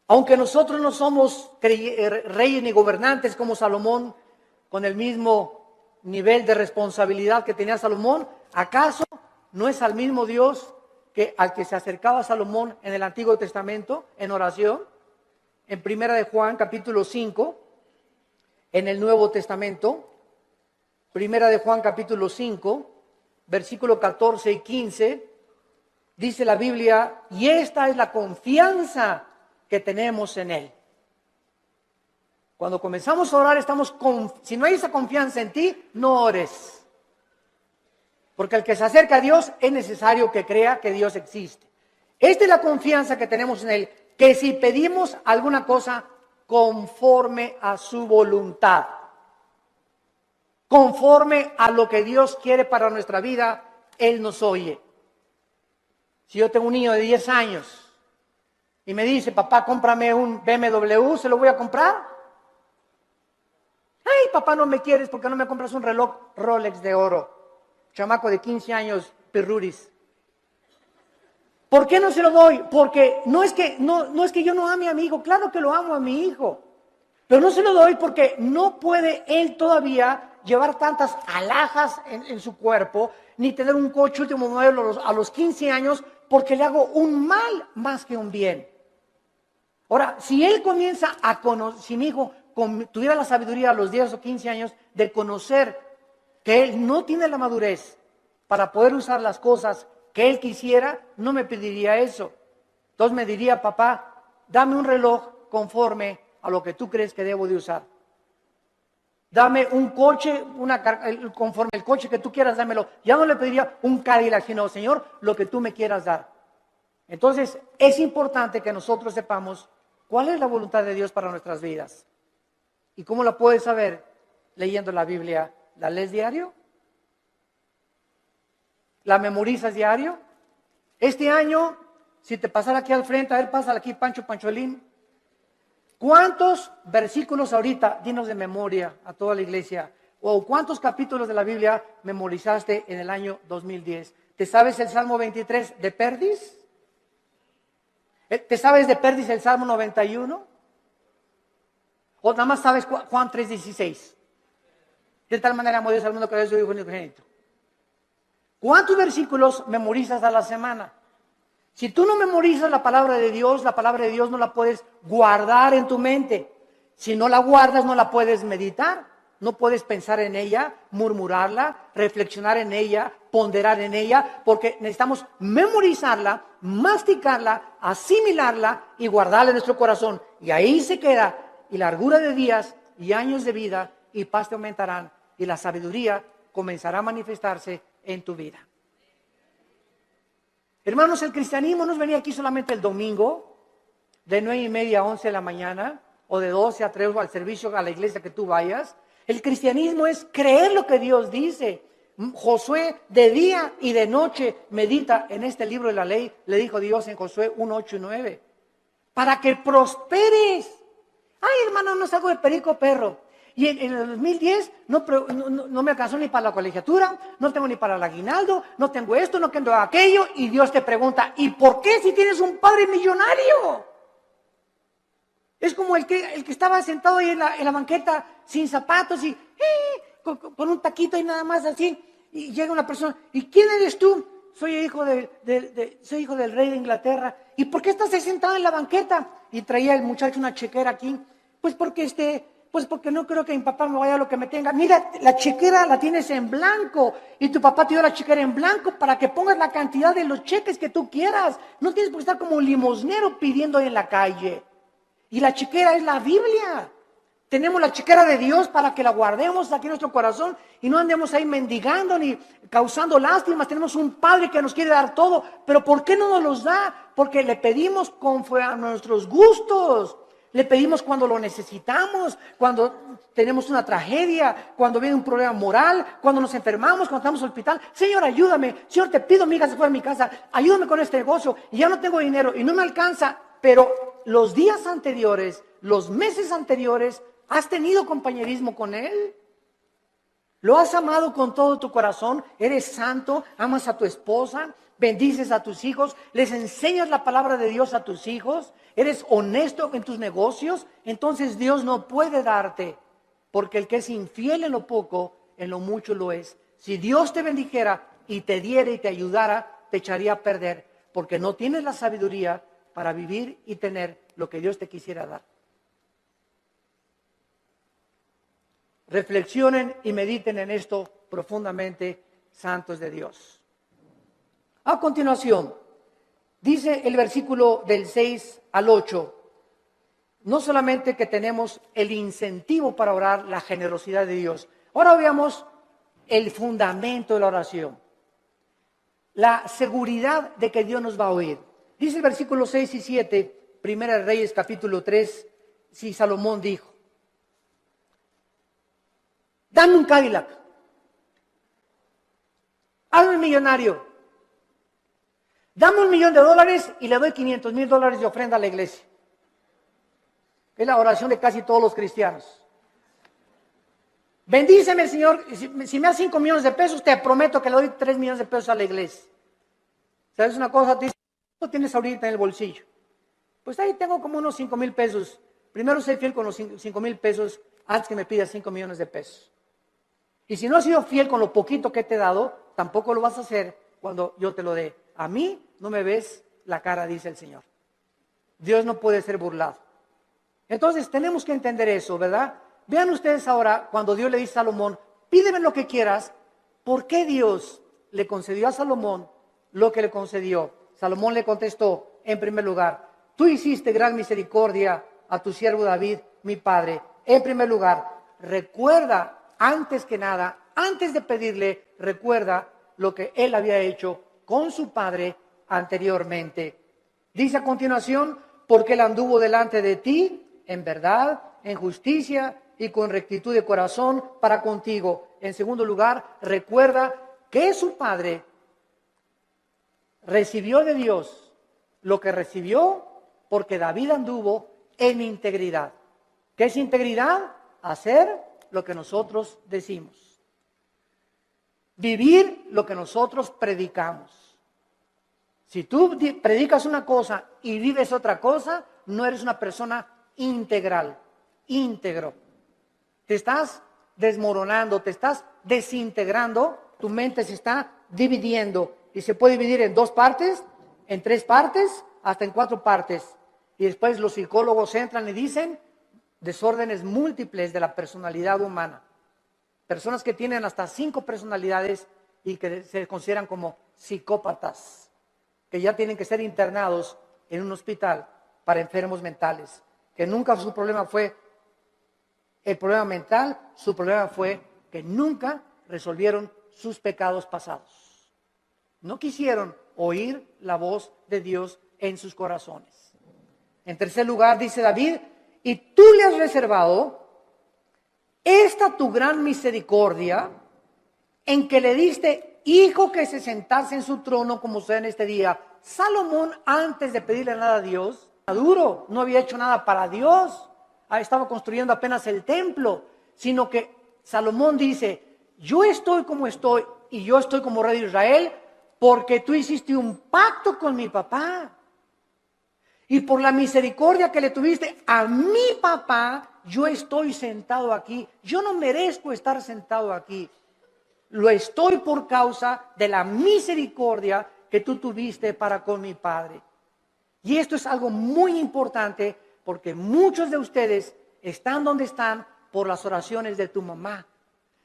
Aunque nosotros no somos reyes ni gobernantes como Salomón, con el mismo nivel de responsabilidad que tenía Salomón, ¿acaso no es al mismo Dios que al que se acercaba Salomón en el Antiguo Testamento en oración? En Primera de Juan capítulo 5, en el Nuevo Testamento, Primera de Juan capítulo 5, versículo 14 y 15, dice la Biblia, y esta es la confianza que tenemos en Él. Cuando comenzamos a orar, si no hay esa confianza en ti, no ores. Porque el que se acerca a Dios es necesario que crea que Dios existe. Esta es la confianza que tenemos en Él, que si pedimos alguna cosa conforme a su voluntad, conforme a lo que Dios quiere para nuestra vida, Él nos oye. Si yo tengo un niño de 10 años y me dice, papá, cómprame un BMW, ¿se lo voy a comprar? Ay, papá, no me quieres porque no me compras un reloj Rolex de oro. Chamaco de 15 años, pirruris. ¿Por qué no se lo doy? Porque no es que yo no ame a mi hijo, claro que lo amo a mi hijo. Pero no se lo doy porque no puede él todavía llevar tantas alhajas en su cuerpo, ni tener un coche último modelo a los 15 años, porque le hago un mal más que un bien. Ahora, si él comienza a conocer, si mi hijo tuviera la sabiduría a los 10 o 15 años de conocer que él no tiene la madurez para poder usar las cosas que él quisiera, no me pediría eso. Entonces me diría, papá, dame un reloj conforme a lo que tú crees que debo de usar. Dame un coche, conforme el coche que tú quieras, dámelo. Ya no le pediría un Cadillac, sino, Señor, lo que tú me quieras dar. Entonces, es importante que nosotros sepamos cuál es la voluntad de Dios para nuestras vidas. ¿Y cómo la puedes saber? Leyendo la Biblia. ¿La lees diario? ¿La memorizas diario? Este año, si te pasara aquí al frente, a ver, pásala aquí, Pancholín. ¿Cuántos versículos ahorita, dinos de memoria a toda la iglesia, o cuántos capítulos de la Biblia memorizaste en el año 2010? ¿Te sabes el Salmo 23 de Perdis? ¿Te sabes de Perdis el Salmo 91? ¿O nada más sabes Juan 3:16? De tal manera amó Dios al mundo que dio su Hijo unigénito. ¿Cuántos versículos memorizas a la semana? Si tú no memorizas la palabra de Dios no la puedes guardar en tu mente. Si no la guardas, no la puedes meditar. No puedes pensar en ella, murmurarla, reflexionar en ella, ponderar en ella, porque necesitamos memorizarla, masticarla, asimilarla y guardarla en nuestro corazón. Y ahí se queda, y largura de días y años de vida y paz te aumentarán, y la sabiduría comenzará a manifestarse en tu vida. Hermanos, el cristianismo no es venir aquí solamente el domingo, de 9:30 a 11 de la mañana, o de 12 a 3 o al servicio a la iglesia que tú vayas. El cristianismo es creer lo que Dios dice. Josué de día y de noche medita en este libro de la ley, le dijo Dios en Josué 1:8 y 9, para que prosperes. Ay, hermano, no salgo de perico perro. Y en el 2010 no me alcanzó ni para la colegiatura, no tengo ni para el aguinaldo, no tengo esto, no tengo aquello. Y Dios te pregunta, ¿y por qué si tienes un padre millonario? Es como el que estaba sentado ahí en la banqueta sin zapatos y con un taquito y nada más así. Y llega una persona, ¿y quién eres tú? Soy hijo del rey de Inglaterra. ¿Y por qué estás ahí sentado en la banqueta? Y traía el muchacho una chequera aquí. Pues porque no creo que mi papá me vaya a lo que me tenga. Mira, la chequera la tienes en blanco y tu papá te dio la chequera en blanco para que pongas la cantidad de los cheques que tú quieras. No tienes por qué estar como un limosnero pidiendo en la calle. Y la chequera es la Biblia. Tenemos la chequera de Dios para que la guardemos aquí en nuestro corazón y no andemos ahí mendigando ni causando lástimas. Tenemos un Padre que nos quiere dar todo, pero ¿por qué no nos los da? Porque le pedimos conforme a nuestros gustos. Le pedimos cuando lo necesitamos, cuando tenemos una tragedia, cuando viene un problema moral, cuando nos enfermamos, cuando estamos en el hospital. Señor, ayúdame. Señor, te pido, mi hija se fue a mi casa. Ayúdame con este negocio. Y ya no tengo dinero y no me alcanza. Pero los días anteriores, los meses anteriores, ¿has tenido compañerismo con Él? ¿Lo has amado con todo tu corazón? ¿Eres santo? ¿Amas a tu esposa? ¿Bendices a tus hijos? ¿Les enseñas la palabra de Dios a tus hijos? ¿Eres honesto en tus negocios? Entonces Dios no puede darte, porque el que es infiel en lo poco, en lo mucho lo es. Si Dios te bendijera y te diera y te ayudara, te echaría a perder, porque no tienes la sabiduría para vivir y tener lo que Dios te quisiera dar. Reflexionen y mediten en esto profundamente, santos de Dios. A continuación, dice el versículo del 6 al 8, no solamente que tenemos el incentivo para orar, la generosidad de Dios. Ahora veamos el fundamento de la oración, la seguridad de que Dios nos va a oír. Dice el versículo 6 y 7, Primera de Reyes capítulo 3, si Salomón dijo, dame un Cadillac, hazme millonario, dame $1,000,000 y le doy $500,000 de ofrenda a la iglesia. Es la oración de casi todos los cristianos. Bendíceme, Señor, si me das 5 millones de pesos, te prometo que le doy 3 millones de pesos a la iglesia. ¿Sabes una cosa? Te dice, ¿cuánto tienes ahorita en el bolsillo? Pues ahí tengo como unos 5,000 pesos. Primero sé fiel con los 5,000 pesos antes que me pidas 5 millones de pesos. Y si no has sido fiel con lo poquito que te he dado, tampoco lo vas a hacer cuando yo te lo dé. A mí no me ves la cara, dice el Señor. Dios no puede ser burlado. Entonces tenemos que entender eso, ¿verdad? Vean ustedes ahora cuando Dios le dice a Salomón, pídeme lo que quieras. ¿Por qué Dios le concedió a Salomón lo que le concedió? Salomón le contestó, en primer lugar, tú hiciste gran misericordia a tu siervo David, mi padre. En primer lugar, recuerda, antes que nada, antes de pedirle, recuerda lo que él había hecho con su padre anteriormente. Dice a continuación, porque él anduvo delante de ti en verdad, en justicia y con rectitud de corazón para contigo. En segundo lugar, recuerda que su padre recibió de Dios lo que recibió porque David anduvo en integridad. ¿Qué es integridad? Hacer lo que nosotros decimos. Vivir lo que nosotros predicamos. Si tú predicas una cosa y vives otra cosa, no eres una persona integral, íntegro. Te estás desmoronando, te estás desintegrando, tu mente se está dividiendo y se puede dividir en 2 partes, en 3 partes, hasta en 4 partes. Y después los psicólogos entran y dicen, desórdenes múltiples de la personalidad humana. Personas que tienen hasta 5 personalidades y que se consideran como psicópatas, que ya tienen que ser internados en un hospital para enfermos mentales, que nunca su problema fue el problema mental, su problema fue que nunca resolvieron sus pecados pasados. No quisieron oír la voz de Dios en sus corazones. En tercer lugar, dice David, y tú le has reservado esta tu gran misericordia en que le diste hijo que se sentase en su trono como sea en este día. Salomón, antes de pedirle nada a Dios, maduro, no había hecho nada para Dios, estaba construyendo apenas el templo, sino que Salomón dice, yo estoy como estoy y yo estoy como rey de Israel porque tú hiciste un pacto con mi papá. Y por la misericordia que le tuviste a mi papá, yo estoy sentado aquí. Yo no merezco estar sentado aquí. Lo estoy por causa de la misericordia que tú tuviste para con mi padre. Y esto es algo muy importante porque muchos de ustedes están donde están por las oraciones de tu mamá,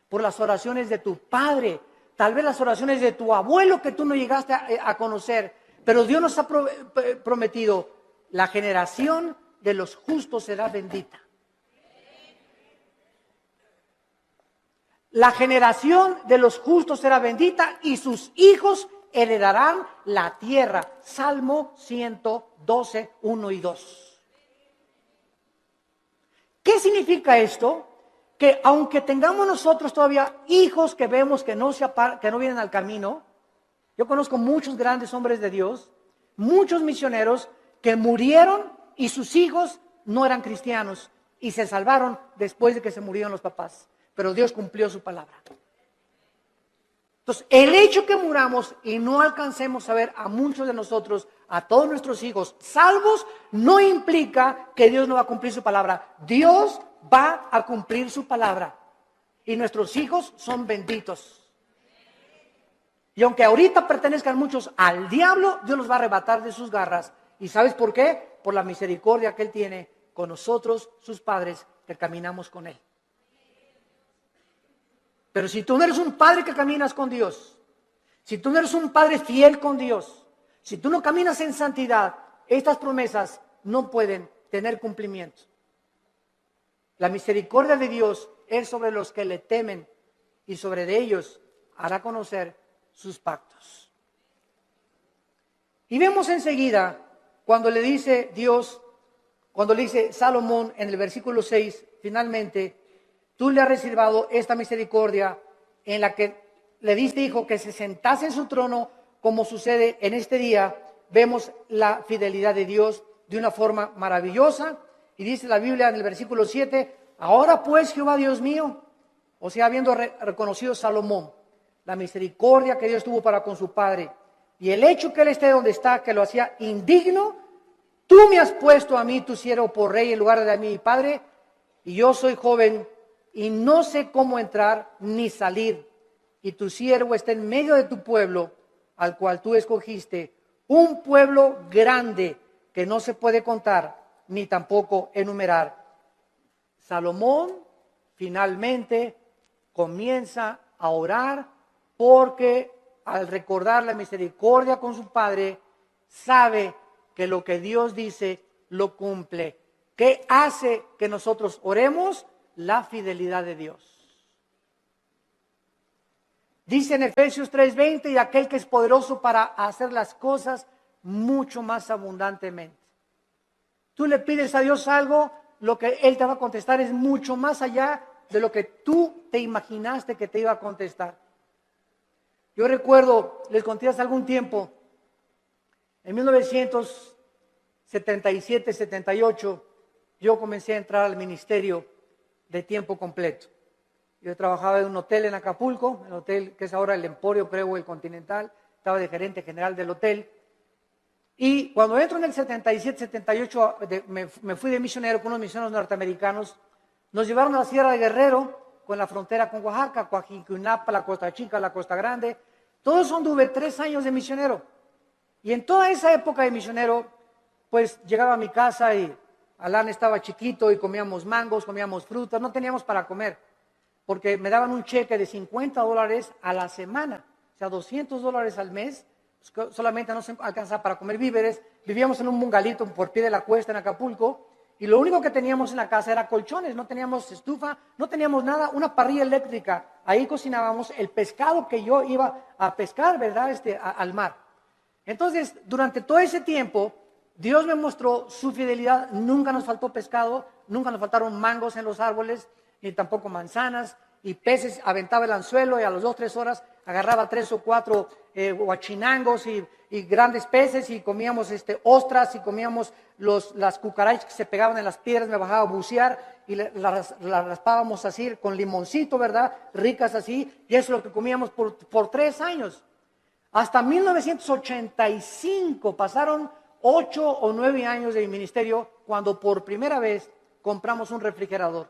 por las oraciones de tu padre, tal vez las oraciones de tu abuelo que tú no llegaste a conocer. Pero Dios nos ha prometido, la generación de los justos será bendita. La generación de los justos será bendita y sus hijos heredarán la tierra. Salmo 112, 1 y 2. ¿Qué significa esto? Que aunque tengamos nosotros todavía hijos que vemos que no vienen al camino, yo conozco muchos grandes hombres de Dios, muchos misioneros que murieron y sus hijos no eran cristianos y se salvaron después de que se murieron los papás. Pero Dios cumplió su palabra. Entonces, el hecho que muramos y no alcancemos a ver a muchos de nosotros, a todos nuestros hijos salvos, no implica que Dios no va a cumplir su palabra. Dios va a cumplir su palabra. Y nuestros hijos son benditos. Y aunque ahorita pertenezcan muchos al diablo, Dios los va a arrebatar de sus garras. ¿Y sabes por qué? Por la misericordia que Él tiene con nosotros, sus padres, que caminamos con Él. Pero si tú no eres un padre que caminas con Dios, si tú no eres un padre fiel con Dios, si tú no caminas en santidad, estas promesas no pueden tener cumplimiento. La misericordia de Dios es sobre los que le temen y sobre de ellos hará conocer sus pactos. Y vemos enseguida cuando le dice Dios, cuando le dice Salomón en el versículo 6, finalmente, tú le has reservado esta misericordia en la que le diste hijo que se sentase en su trono, como sucede en este día. Vemos la fidelidad de Dios de una forma maravillosa. Y dice la Biblia en el versículo 7, ahora pues Jehová Dios mío, o sea, habiendo reconocido Salomón la misericordia que Dios tuvo para con su padre y el hecho que él esté donde está, que lo hacía indigno, tú me has puesto a mí, tu siervo, por rey en lugar de a mi padre, y yo soy joven y no sé cómo entrar ni salir, y tu siervo está en medio de tu pueblo, al cual tú escogiste, un pueblo grande que no se puede contar ni tampoco enumerar. Salomón finalmente comienza a orar porque al recordar la misericordia con su padre, sabe que lo que Dios dice lo cumple. ¿Qué hace que nosotros oremos? La fidelidad de Dios. Dice en Efesios 3:20, y aquel que es poderoso para hacer las cosas mucho más abundantemente. Tú le pides a Dios algo, lo que Él te va a contestar es mucho más allá de lo que tú te imaginaste que te iba a contestar. Yo recuerdo, les conté hace algún tiempo, en 1977-78, yo comencé a entrar al ministerio de tiempo completo. Yo trabajaba en un hotel en Acapulco, el hotel que es ahora el Emporio, creo, el Continental, estaba de gerente general del hotel. Y cuando entro en el 77-78, me fui de misionero con unos misioneros norteamericanos, nos llevaron a la Sierra de Guerrero, con la frontera con Oaxaca, Coajimalpa, la Costa Chica, la Costa Grande. Todo eso anduve 3 años de misionero. Y en toda esa época de misionero, pues llegaba a mi casa y Alan estaba chiquito y comíamos mangos, comíamos frutas, no teníamos para comer, porque me daban un cheque de $50 a la semana, o sea, $200 al mes, pues, solamente no se alcanzaba para comer víveres. Vivíamos en un bungalito por pie de la cuesta en Acapulco, y lo único que teníamos en la casa era colchones, no teníamos estufa, no teníamos nada, una parrilla eléctrica. Ahí cocinábamos el pescado que yo iba a pescar, ¿verdad? Al mar. Entonces, durante todo ese tiempo, Dios me mostró su fidelidad. Nunca nos faltó pescado, nunca nos faltaron mangos en los árboles, ni tampoco manzanas, y peces. Aventaba el anzuelo y a las 2-3 horas agarraba 3 o 4 huachinangos y grandes peces, y comíamos ostras, y comíamos las cucarachas que se pegaban en las piedras. Me bajaba a bucear y las raspábamos así con limoncito, ¿verdad? Ricas así, y eso es lo que comíamos por 3 años. Hasta 1985 pasaron 8 o 9 años de mi ministerio cuando por primera vez compramos un refrigerador.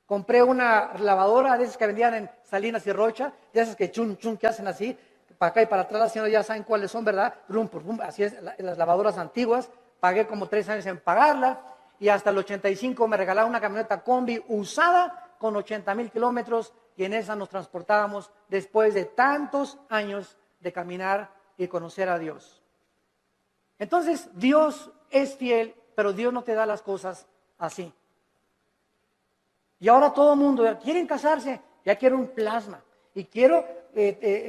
Compré una lavadora de esas que vendían en Salinas y Rocha, de esas que chun chun que hacen así, para acá y para atrás, las señoras ya saben cuáles son, ¿verdad? Rum, rum, así es, las lavadoras antiguas. Pagué como 3 años en pagarla, y hasta el 85 me regalaron una camioneta combi usada con 80,000 kilómetros, y en esa nos transportábamos después de tantos años de caminar y conocer a Dios. Entonces, Dios es fiel, pero Dios no te da las cosas así. Y ahora todo el mundo quieren casarse, ya quiero un plasma, y quiero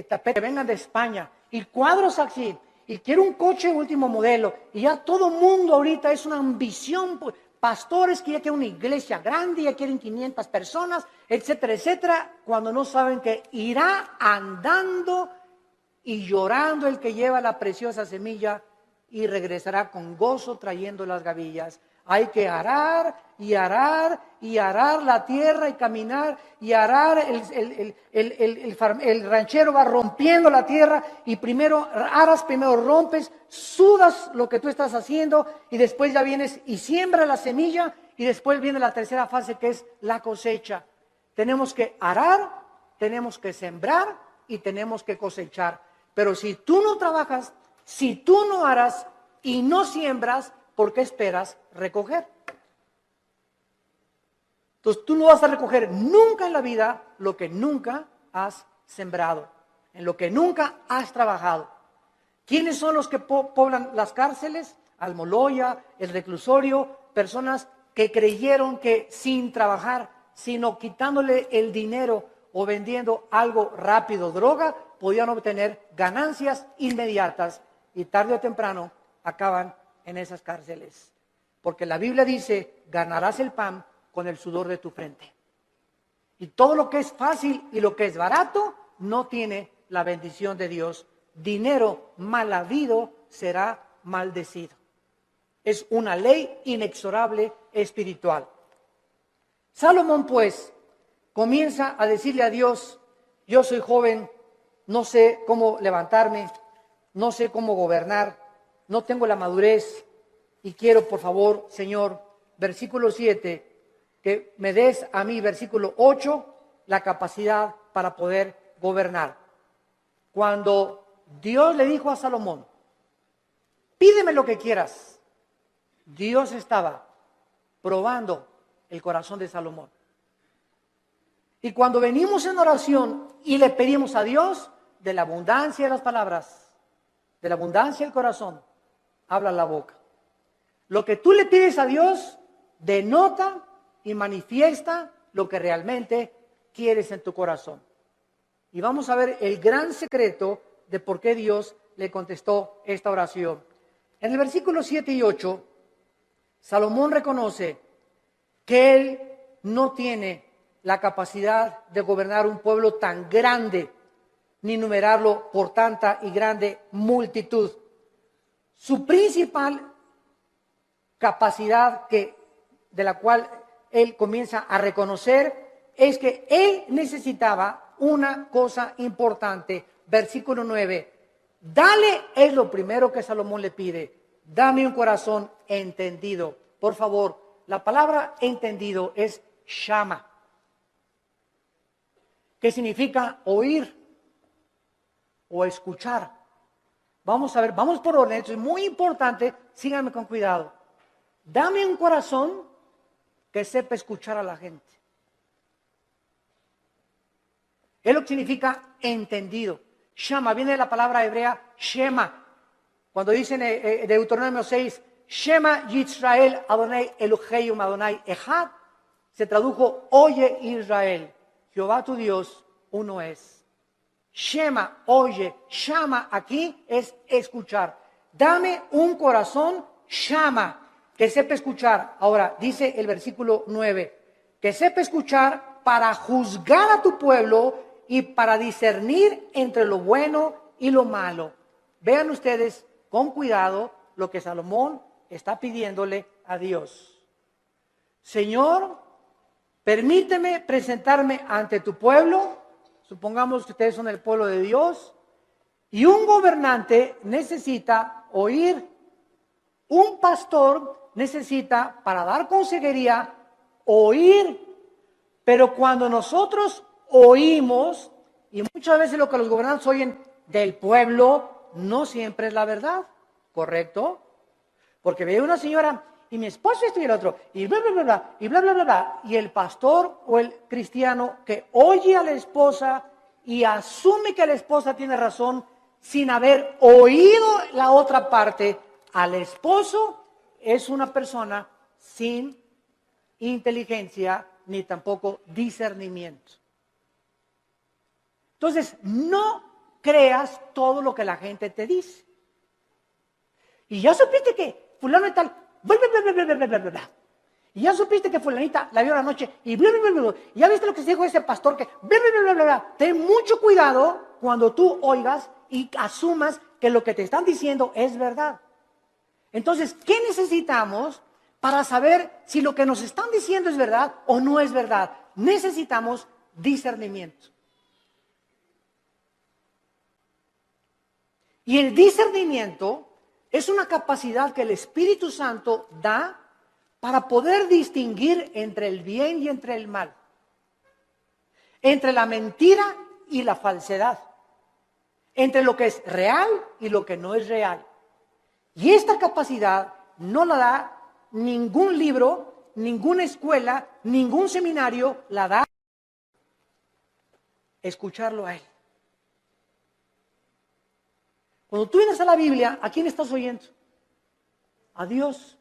tapetes que vengan de España, y cuadros así, y quiero un coche último modelo, y ya todo el mundo ahorita es una ambición. Pastores que ya quieren una iglesia grande, ya quieren 500 personas, etcétera, etcétera, cuando no saben que irá andando y llorando el que lleva la preciosa semilla, y regresará con gozo trayendo las gavillas. Hay que arar y arar y arar la tierra y caminar y arar. El ranchero va rompiendo la tierra, y primero aras, primero rompes, sudas lo que tú estás haciendo, y después ya vienes y siembras la semilla, y después viene la tercera fase, que es la cosecha. Tenemos que arar, tenemos que sembrar y tenemos que cosechar. Pero si tú no trabajas, si tú no aras y no siembras, ¿por qué esperas recoger? Entonces tú no vas a recoger nunca en la vida lo que nunca has sembrado, en lo que nunca has trabajado. ¿Quiénes son los que poblan las cárceles? Almoloya, el reclusorio, personas que creyeron que sin trabajar, sino quitándole el dinero o vendiendo algo rápido, droga, podían obtener ganancias inmediatas, y tarde o temprano acaban en esas cárceles. Porque la Biblia dice: ganarás el pan con el sudor de tu frente. Y todo lo que es fácil y lo que es barato no tiene la bendición de Dios. Dinero mal habido será maldecido. Es una ley inexorable espiritual. Salomón, pues, comienza a decirle a Dios: yo soy joven, no sé cómo levantarme, no sé cómo gobernar, no tengo la madurez, y quiero, por favor, Señor, versículo 7, que me des a mí, versículo 8, la capacidad para poder gobernar. Cuando Dios le dijo a Salomón: pídeme lo que quieras, Dios estaba probando el corazón de Salomón. Y cuando venimos en oración y le pedimos a Dios, de la abundancia de las palabras, de la abundancia del corazón, habla la boca. Lo que tú le pides a Dios denota y manifiesta lo que realmente quieres en tu corazón. Y vamos a ver el gran secreto de por qué Dios le contestó esta oración. En el versículo 7 y 8, Salomón reconoce que él no tiene la capacidad de gobernar un pueblo tan grande, ni numerarlo por tanta y grande multitud. Su principal capacidad de la cual él comienza a reconocer es que él necesitaba una cosa importante. Versículo 9, dale, es lo primero que Salomón le pide: dame un corazón entendido. Por favor, la palabra entendido es shama, que significa oír o escuchar. Vamos a ver, vamos por orden, esto es muy importante, síganme con cuidado. Dame un corazón que sepa escuchar a la gente. Es lo que significa entendido. Shama, viene de la palabra hebrea Shema. Cuando dicen Deuteronomio 6, Shema Yisrael Adonai Elohim Adonai Echad, se tradujo, oye Israel, Jehová tu Dios, uno es. Shema, oye, Shama aquí es escuchar. Dame un corazón, Shama, que sepa escuchar. Ahora, dice el versículo 9, que sepa escuchar para juzgar a tu pueblo y para discernir entre lo bueno y lo malo. Vean ustedes con cuidado lo que Salomón está pidiéndole a Dios. Señor, permíteme presentarme ante tu pueblo. Supongamos que ustedes son el pueblo de Dios. Y un gobernante necesita oír. Un pastor necesita, para dar consejería, oír. Pero cuando nosotros oímos, y muchas veces lo que los gobernantes oyen del pueblo, no siempre es la verdad, ¿correcto? Porque ve una señora, y mi esposo esto y el otro, y bla, bla, bla, bla, y bla, bla, bla, bla, y el pastor o el cristiano que oye a la esposa y asume que la esposa tiene razón, sin haber oído la otra parte, al esposo es una persona sin inteligencia ni tampoco discernimiento. Entonces, no creas todo lo que la gente te dice. Y ya supiste que fulano y tal, bla, bla, bla, bla, bla, bla, bla, bla. Y ya supiste que fulanita la vio la noche y bla, bla, bla, bla. Y ya viste lo que se dijo ese pastor que bla, bla, bla, bla, bla, bla. Ten mucho cuidado cuando tú oigas y asumas que lo que te están diciendo es verdad. Entonces, ¿qué necesitamos para saber si lo que nos están diciendo es verdad o no es verdad? Necesitamos discernimiento. Y el discernimiento es una capacidad que el Espíritu Santo da para poder distinguir entre el bien y entre el mal, entre la mentira y la falsedad, entre lo que es real y lo que no es real. Y esta capacidad no la da ningún libro, ninguna escuela, ningún seminario, la da escucharlo a Él. Cuando tú vienes a la Biblia, ¿a quién estás oyendo? A Dios.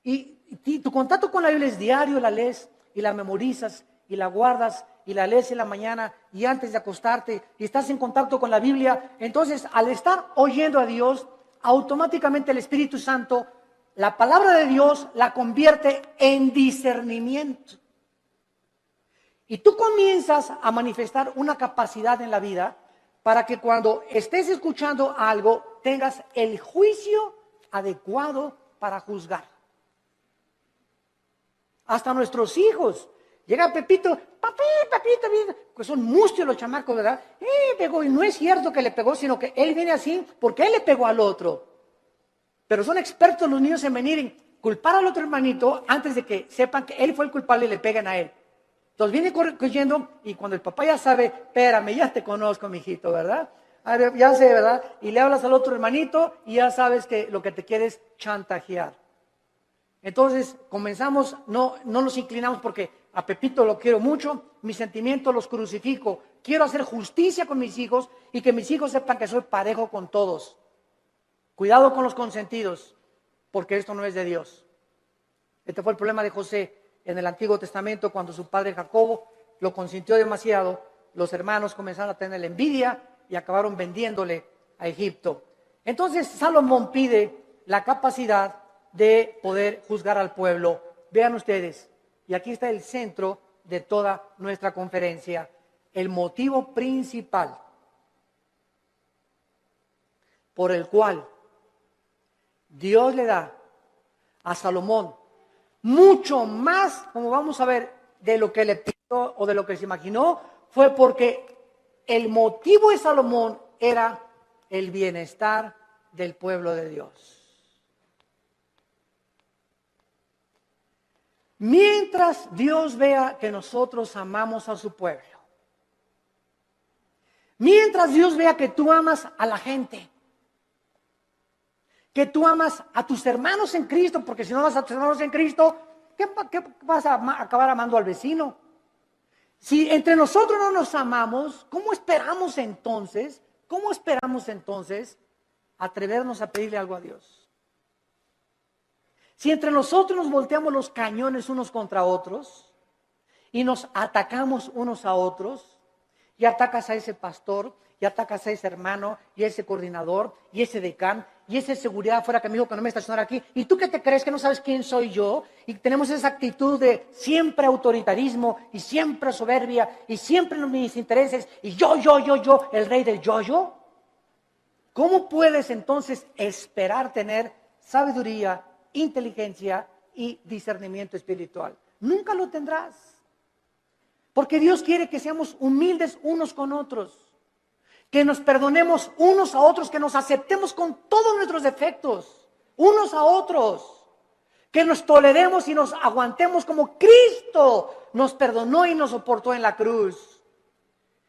Y tu contacto con la Biblia es diario, la lees y la memorizas y la guardas y la lees en la mañana y antes de acostarte y estás en contacto con la Biblia. Entonces, al estar oyendo a Dios, automáticamente el Espíritu Santo, la palabra de Dios la convierte en discernimiento. Y tú comienzas a manifestar una capacidad en la vida para que cuando estés escuchando algo tengas el juicio adecuado para juzgar. Hasta nuestros hijos. Llega Pepito, papito, pues son mustios los chamacos, ¿verdad? Pegó, y no es cierto que le pegó, sino que él viene así porque él le pegó al otro. Pero son expertos los niños en venir en culpar al otro hermanito antes de que sepan que él fue el culpable y le pegan a él. Entonces viene corriendo y cuando el papá ya sabe, espérame, ya te conozco, mijito, ¿verdad? Ya sé, ¿verdad? Y le hablas al otro hermanito y ya sabes que lo que te quiere es chantajear. Entonces comenzamos, no nos inclinamos porque a Pepito lo quiero mucho, mis sentimientos los crucifico, quiero hacer justicia con mis hijos y que mis hijos sepan que soy parejo con todos. Cuidado con los consentidos, porque esto no es de Dios. Este fue el problema de José en el Antiguo Testamento, cuando su padre Jacobo lo consintió demasiado, los hermanos comenzaron a tener envidia y acabaron vendiéndole a Egipto. Entonces Salomón pide la capacidad de poder juzgar al pueblo. Vean ustedes, y aquí está el centro de toda nuestra conferencia, el motivo principal por el cual Dios le da a Salomón mucho más, como vamos a ver, de lo que le pidió o de lo que se imaginó, fue porque el motivo de Salomón era el bienestar del pueblo de Dios. Mientras Dios vea que nosotros amamos a su pueblo, mientras Dios vea que tú amas a la gente, que tú amas a tus hermanos en Cristo, porque si no amas a tus hermanos en Cristo, ¿qué vas a acabar amando al vecino? Si entre nosotros no nos amamos, ¿cómo esperamos entonces atrevernos a pedirle algo a Dios? Si entre nosotros nos volteamos los cañones unos contra otros y nos atacamos unos a otros, y atacas a ese pastor, y atacas a ese hermano, y a ese coordinador, y ese decán, y ese seguridad afuera que me dijo que no me estacionara aquí, y tú qué te crees que no sabes quién soy yo, y tenemos esa actitud de siempre autoritarismo, y siempre soberbia, y siempre mis intereses, y yo, el rey del yo. ¿Cómo puedes entonces esperar tener sabiduría, inteligencia y discernimiento espiritual? Nunca lo tendrás. Porque Dios quiere que seamos humildes unos con otros, que nos perdonemos unos a otros, que nos aceptemos con todos nuestros defectos, unos a otros, que nos toleremos y nos aguantemos como Cristo nos perdonó y nos soportó en la cruz.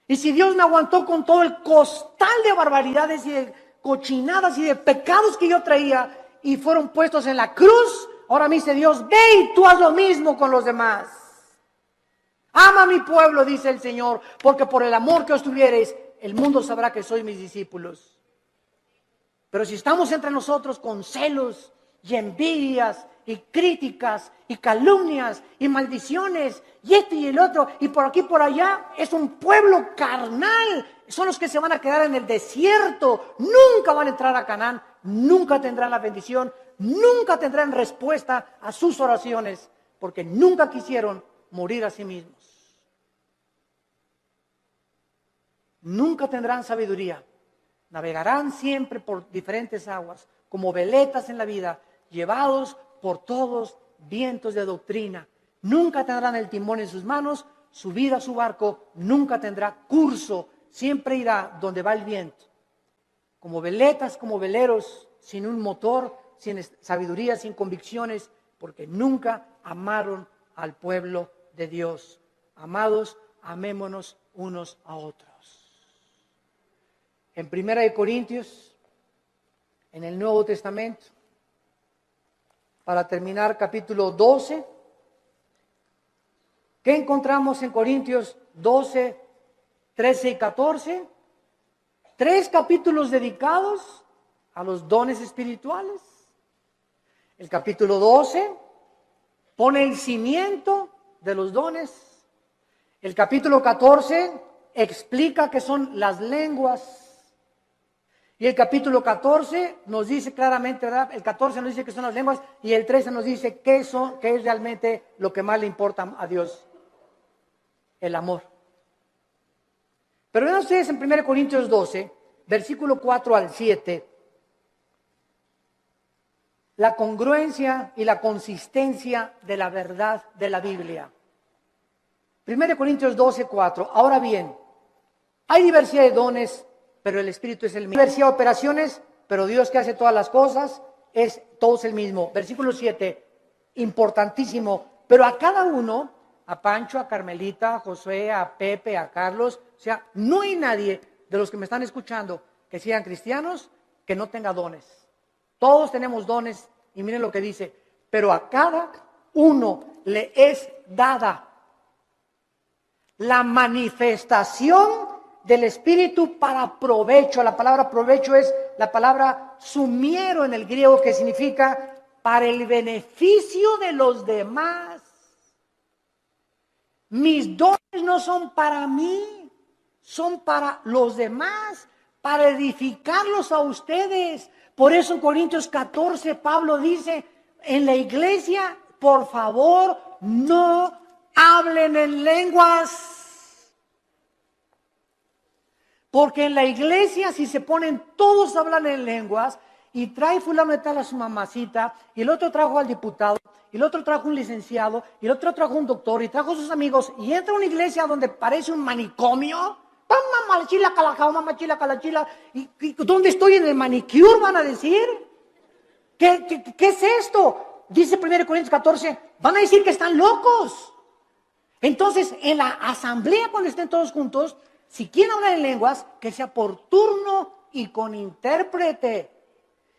Y si Dios me aguantó con todo el costal de barbaridades y de cochinadas y de pecados que yo traía y fueron puestos en la cruz, ahora me dice Dios, ve y tú haz lo mismo con los demás. Ama a mi pueblo, dice el Señor, porque por el amor que os tuviereis, el mundo sabrá que sois mis discípulos. Pero si estamos entre nosotros con celos y envidias y críticas y calumnias y maldiciones y esto y el otro y por aquí y por allá, es un pueblo carnal. Son los que se van a quedar en el desierto, nunca van a entrar a Canaán, nunca tendrán la bendición, nunca tendrán respuesta a sus oraciones, porque nunca quisieron morir a sí mismos. Nunca tendrán sabiduría. Navegarán siempre por diferentes aguas, como veletas en la vida, llevados por todos vientos de doctrina. Nunca tendrán el timón en sus manos, su vida, su barco, nunca tendrá curso, siempre irá donde va el viento. Como veletas, como veleros, sin un motor, sin sabiduría, sin convicciones, porque nunca amaron al pueblo de Dios. Amados, amémonos unos a otros. En 1 Corintios, en el Nuevo Testamento, para terminar, capítulo 12, ¿qué encontramos en Corintios 12, 13 y 14? 3 capítulos dedicados a los dones espirituales. El capítulo 12 pone el cimiento de los dones. El capítulo 14 explica qué son las lenguas. Y el capítulo 14 nos dice claramente, ¿verdad? El 14 nos dice que son las lenguas y el 13 nos dice qué es realmente lo que más le importa a Dios. El amor. Pero vean ustedes en 1 Corintios 12, versículo 4 al 7, la congruencia y la consistencia de la verdad de la Biblia. 1 Corintios 12, 4. Ahora bien, hay diversidad de dones, pero el Espíritu es el mismo. Hay diversidad de operaciones, pero Dios que hace todas las cosas, todos el mismo. Versículo 7, importantísimo. Pero a cada uno, a Pancho, a Carmelita, a Josué, a Pepe, a Carlos, o sea, no hay nadie de los que me están escuchando que sean cristianos que no tenga dones. Todos tenemos dones y miren lo que dice, pero a cada uno le es dada la manifestación del Espíritu para provecho. La palabra provecho es la palabra sumiero en el griego, que significa para el beneficio de los demás. Mis dones no son para mí, son para los demás, para edificarlos a ustedes. Por eso en Corintios 14 Pablo dice, en la iglesia, por favor, no hablen en lenguas. Porque en la iglesia, si se ponen todos a hablar en lenguas, y trae fulano de tal a su mamacita, y el otro trajo al diputado, y el otro trajo un licenciado, y el otro trajo un doctor, y trajo a sus amigos, y entra a una iglesia donde parece un manicomio, y ¿dónde estoy en el manicure? Van a decir, ¿qué es esto? Dice 1 Corintios 14, van a decir que están locos. Entonces, en la asamblea, cuando estén todos juntos, si quieren hablar en lenguas, que sea por turno y con intérprete.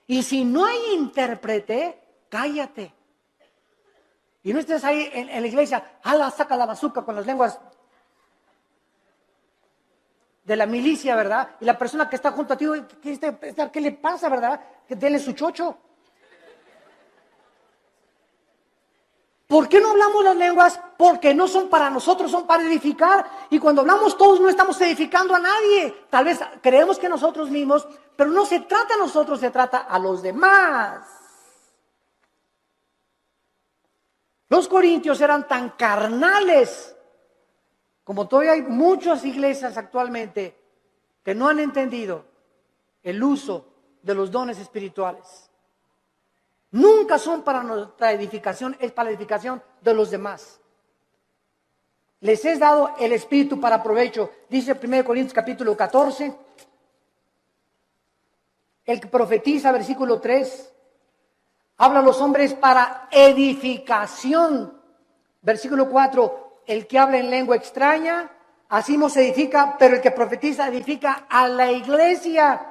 Y si no hay intérprete, cállate. Y no estés ahí en la iglesia, ala, saca la bazuca con las lenguas de la milicia, ¿verdad? Y la persona que está junto a ti, ¿qué le pasa, verdad? Que denle su chocho. ¿Por qué no hablamos las lenguas? Porque no son para nosotros, son para edificar. Y cuando hablamos todos no estamos edificando a nadie. Tal vez creemos que nosotros mismos, pero no se trata a nosotros, se trata a los demás. Los corintios eran tan carnales, como todavía hay muchas iglesias actualmente que no han entendido el uso de los dones espirituales. Nunca son para nuestra edificación, es para la edificación de los demás. Les es dado el Espíritu para provecho. Dice 1 Corintios capítulo 14. El que profetiza, versículo 3. Habla a los hombres para edificación. Versículo 4. El que habla en lengua extraña, así no se edifica, pero el que profetiza edifica a la iglesia.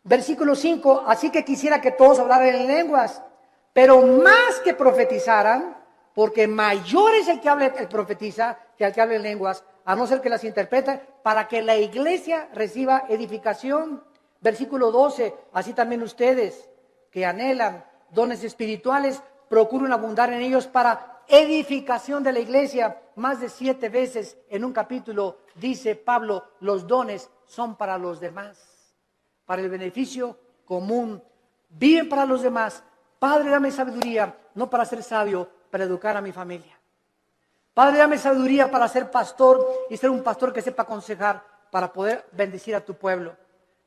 Versículo 5, así que quisiera que todos hablaran en lenguas, pero más que profetizaran, porque mayor es el que habla, el profetiza, que el que habla en lenguas, a no ser que las interprete, para que la iglesia reciba edificación. Versículo 12, así también ustedes que anhelan dones espirituales, procuren abundar en ellos para edificación de la iglesia. Más de 7 veces en un capítulo dice Pablo, los dones son para los demás, para el beneficio común, viven para los demás. Padre, dame sabiduría, no para ser sabio, para educar a mi familia. Padre, dame sabiduría para ser pastor y ser un pastor que sepa aconsejar para poder bendecir a tu pueblo.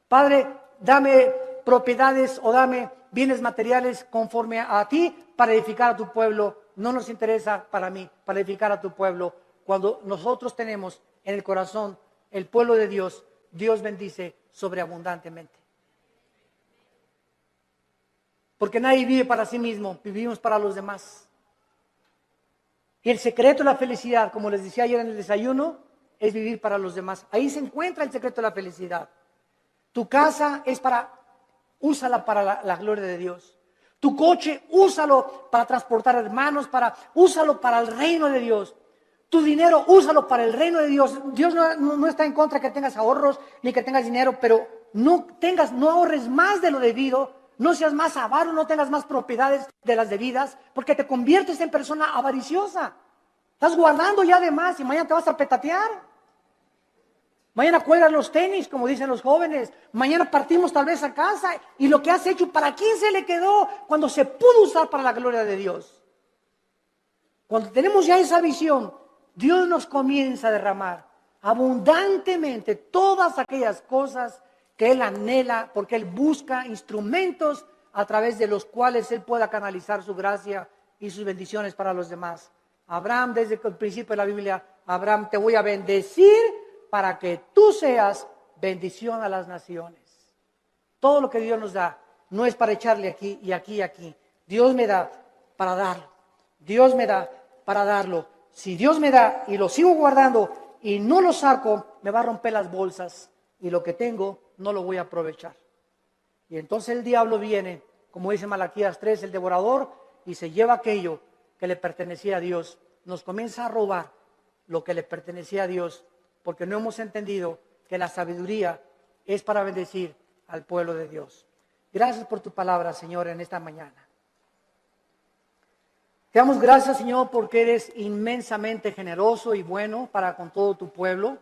Padre, dame propiedades o dame bienes materiales conforme a ti para edificar a tu pueblo. No nos interesa para mí, para edificar a tu pueblo. Cuando nosotros tenemos en el corazón el pueblo de Dios, Dios bendice sobreabundantemente. Porque nadie vive para sí mismo, vivimos para los demás. Y el secreto de la felicidad, como les decía ayer en el desayuno, es vivir para los demás. Ahí se encuentra el secreto de la felicidad. Tu casa es úsala para la gloria de Dios. Tu coche, úsalo para transportar hermanos, úsalo para el reino de Dios. Tu dinero, úsalo para el reino de Dios. Dios no está en contra que tengas ahorros ni que tengas dinero, pero no ahorres más de lo debido, no seas más avaro, no tengas más propiedades de las debidas, porque te conviertes en persona avariciosa. Estás guardando ya de más y mañana te vas a petatear. Mañana cuelgas los tenis, como dicen los jóvenes. Mañana partimos tal vez a casa y lo que has hecho, ¿para quién se le quedó cuando se pudo usar para la gloria de Dios? Cuando tenemos ya esa visión, Dios nos comienza a derramar abundantemente todas aquellas cosas que Él anhela, porque Él busca instrumentos a través de los cuales Él pueda canalizar su gracia y sus bendiciones para los demás. Abraham, desde el principio de la Biblia, Abraham, te voy a bendecir para que tú seas bendición a las naciones. Todo lo que Dios nos da no es para echarle aquí y aquí y aquí. Dios me da para darlo. Dios me da para darlo. Si Dios me da y lo sigo guardando y no lo saco, me va a romper las bolsas y lo que tengo no lo voy a aprovechar. Y entonces el diablo viene, como dice Malaquías 3, el devorador, y se lleva aquello que le pertenecía a Dios. Nos comienza a robar lo que le pertenecía a Dios, porque no hemos entendido que la sabiduría es para bendecir al pueblo de Dios. Gracias por tu palabra, Señor, en esta mañana. Te damos gracias, Señor, porque eres inmensamente generoso y bueno para con todo tu pueblo.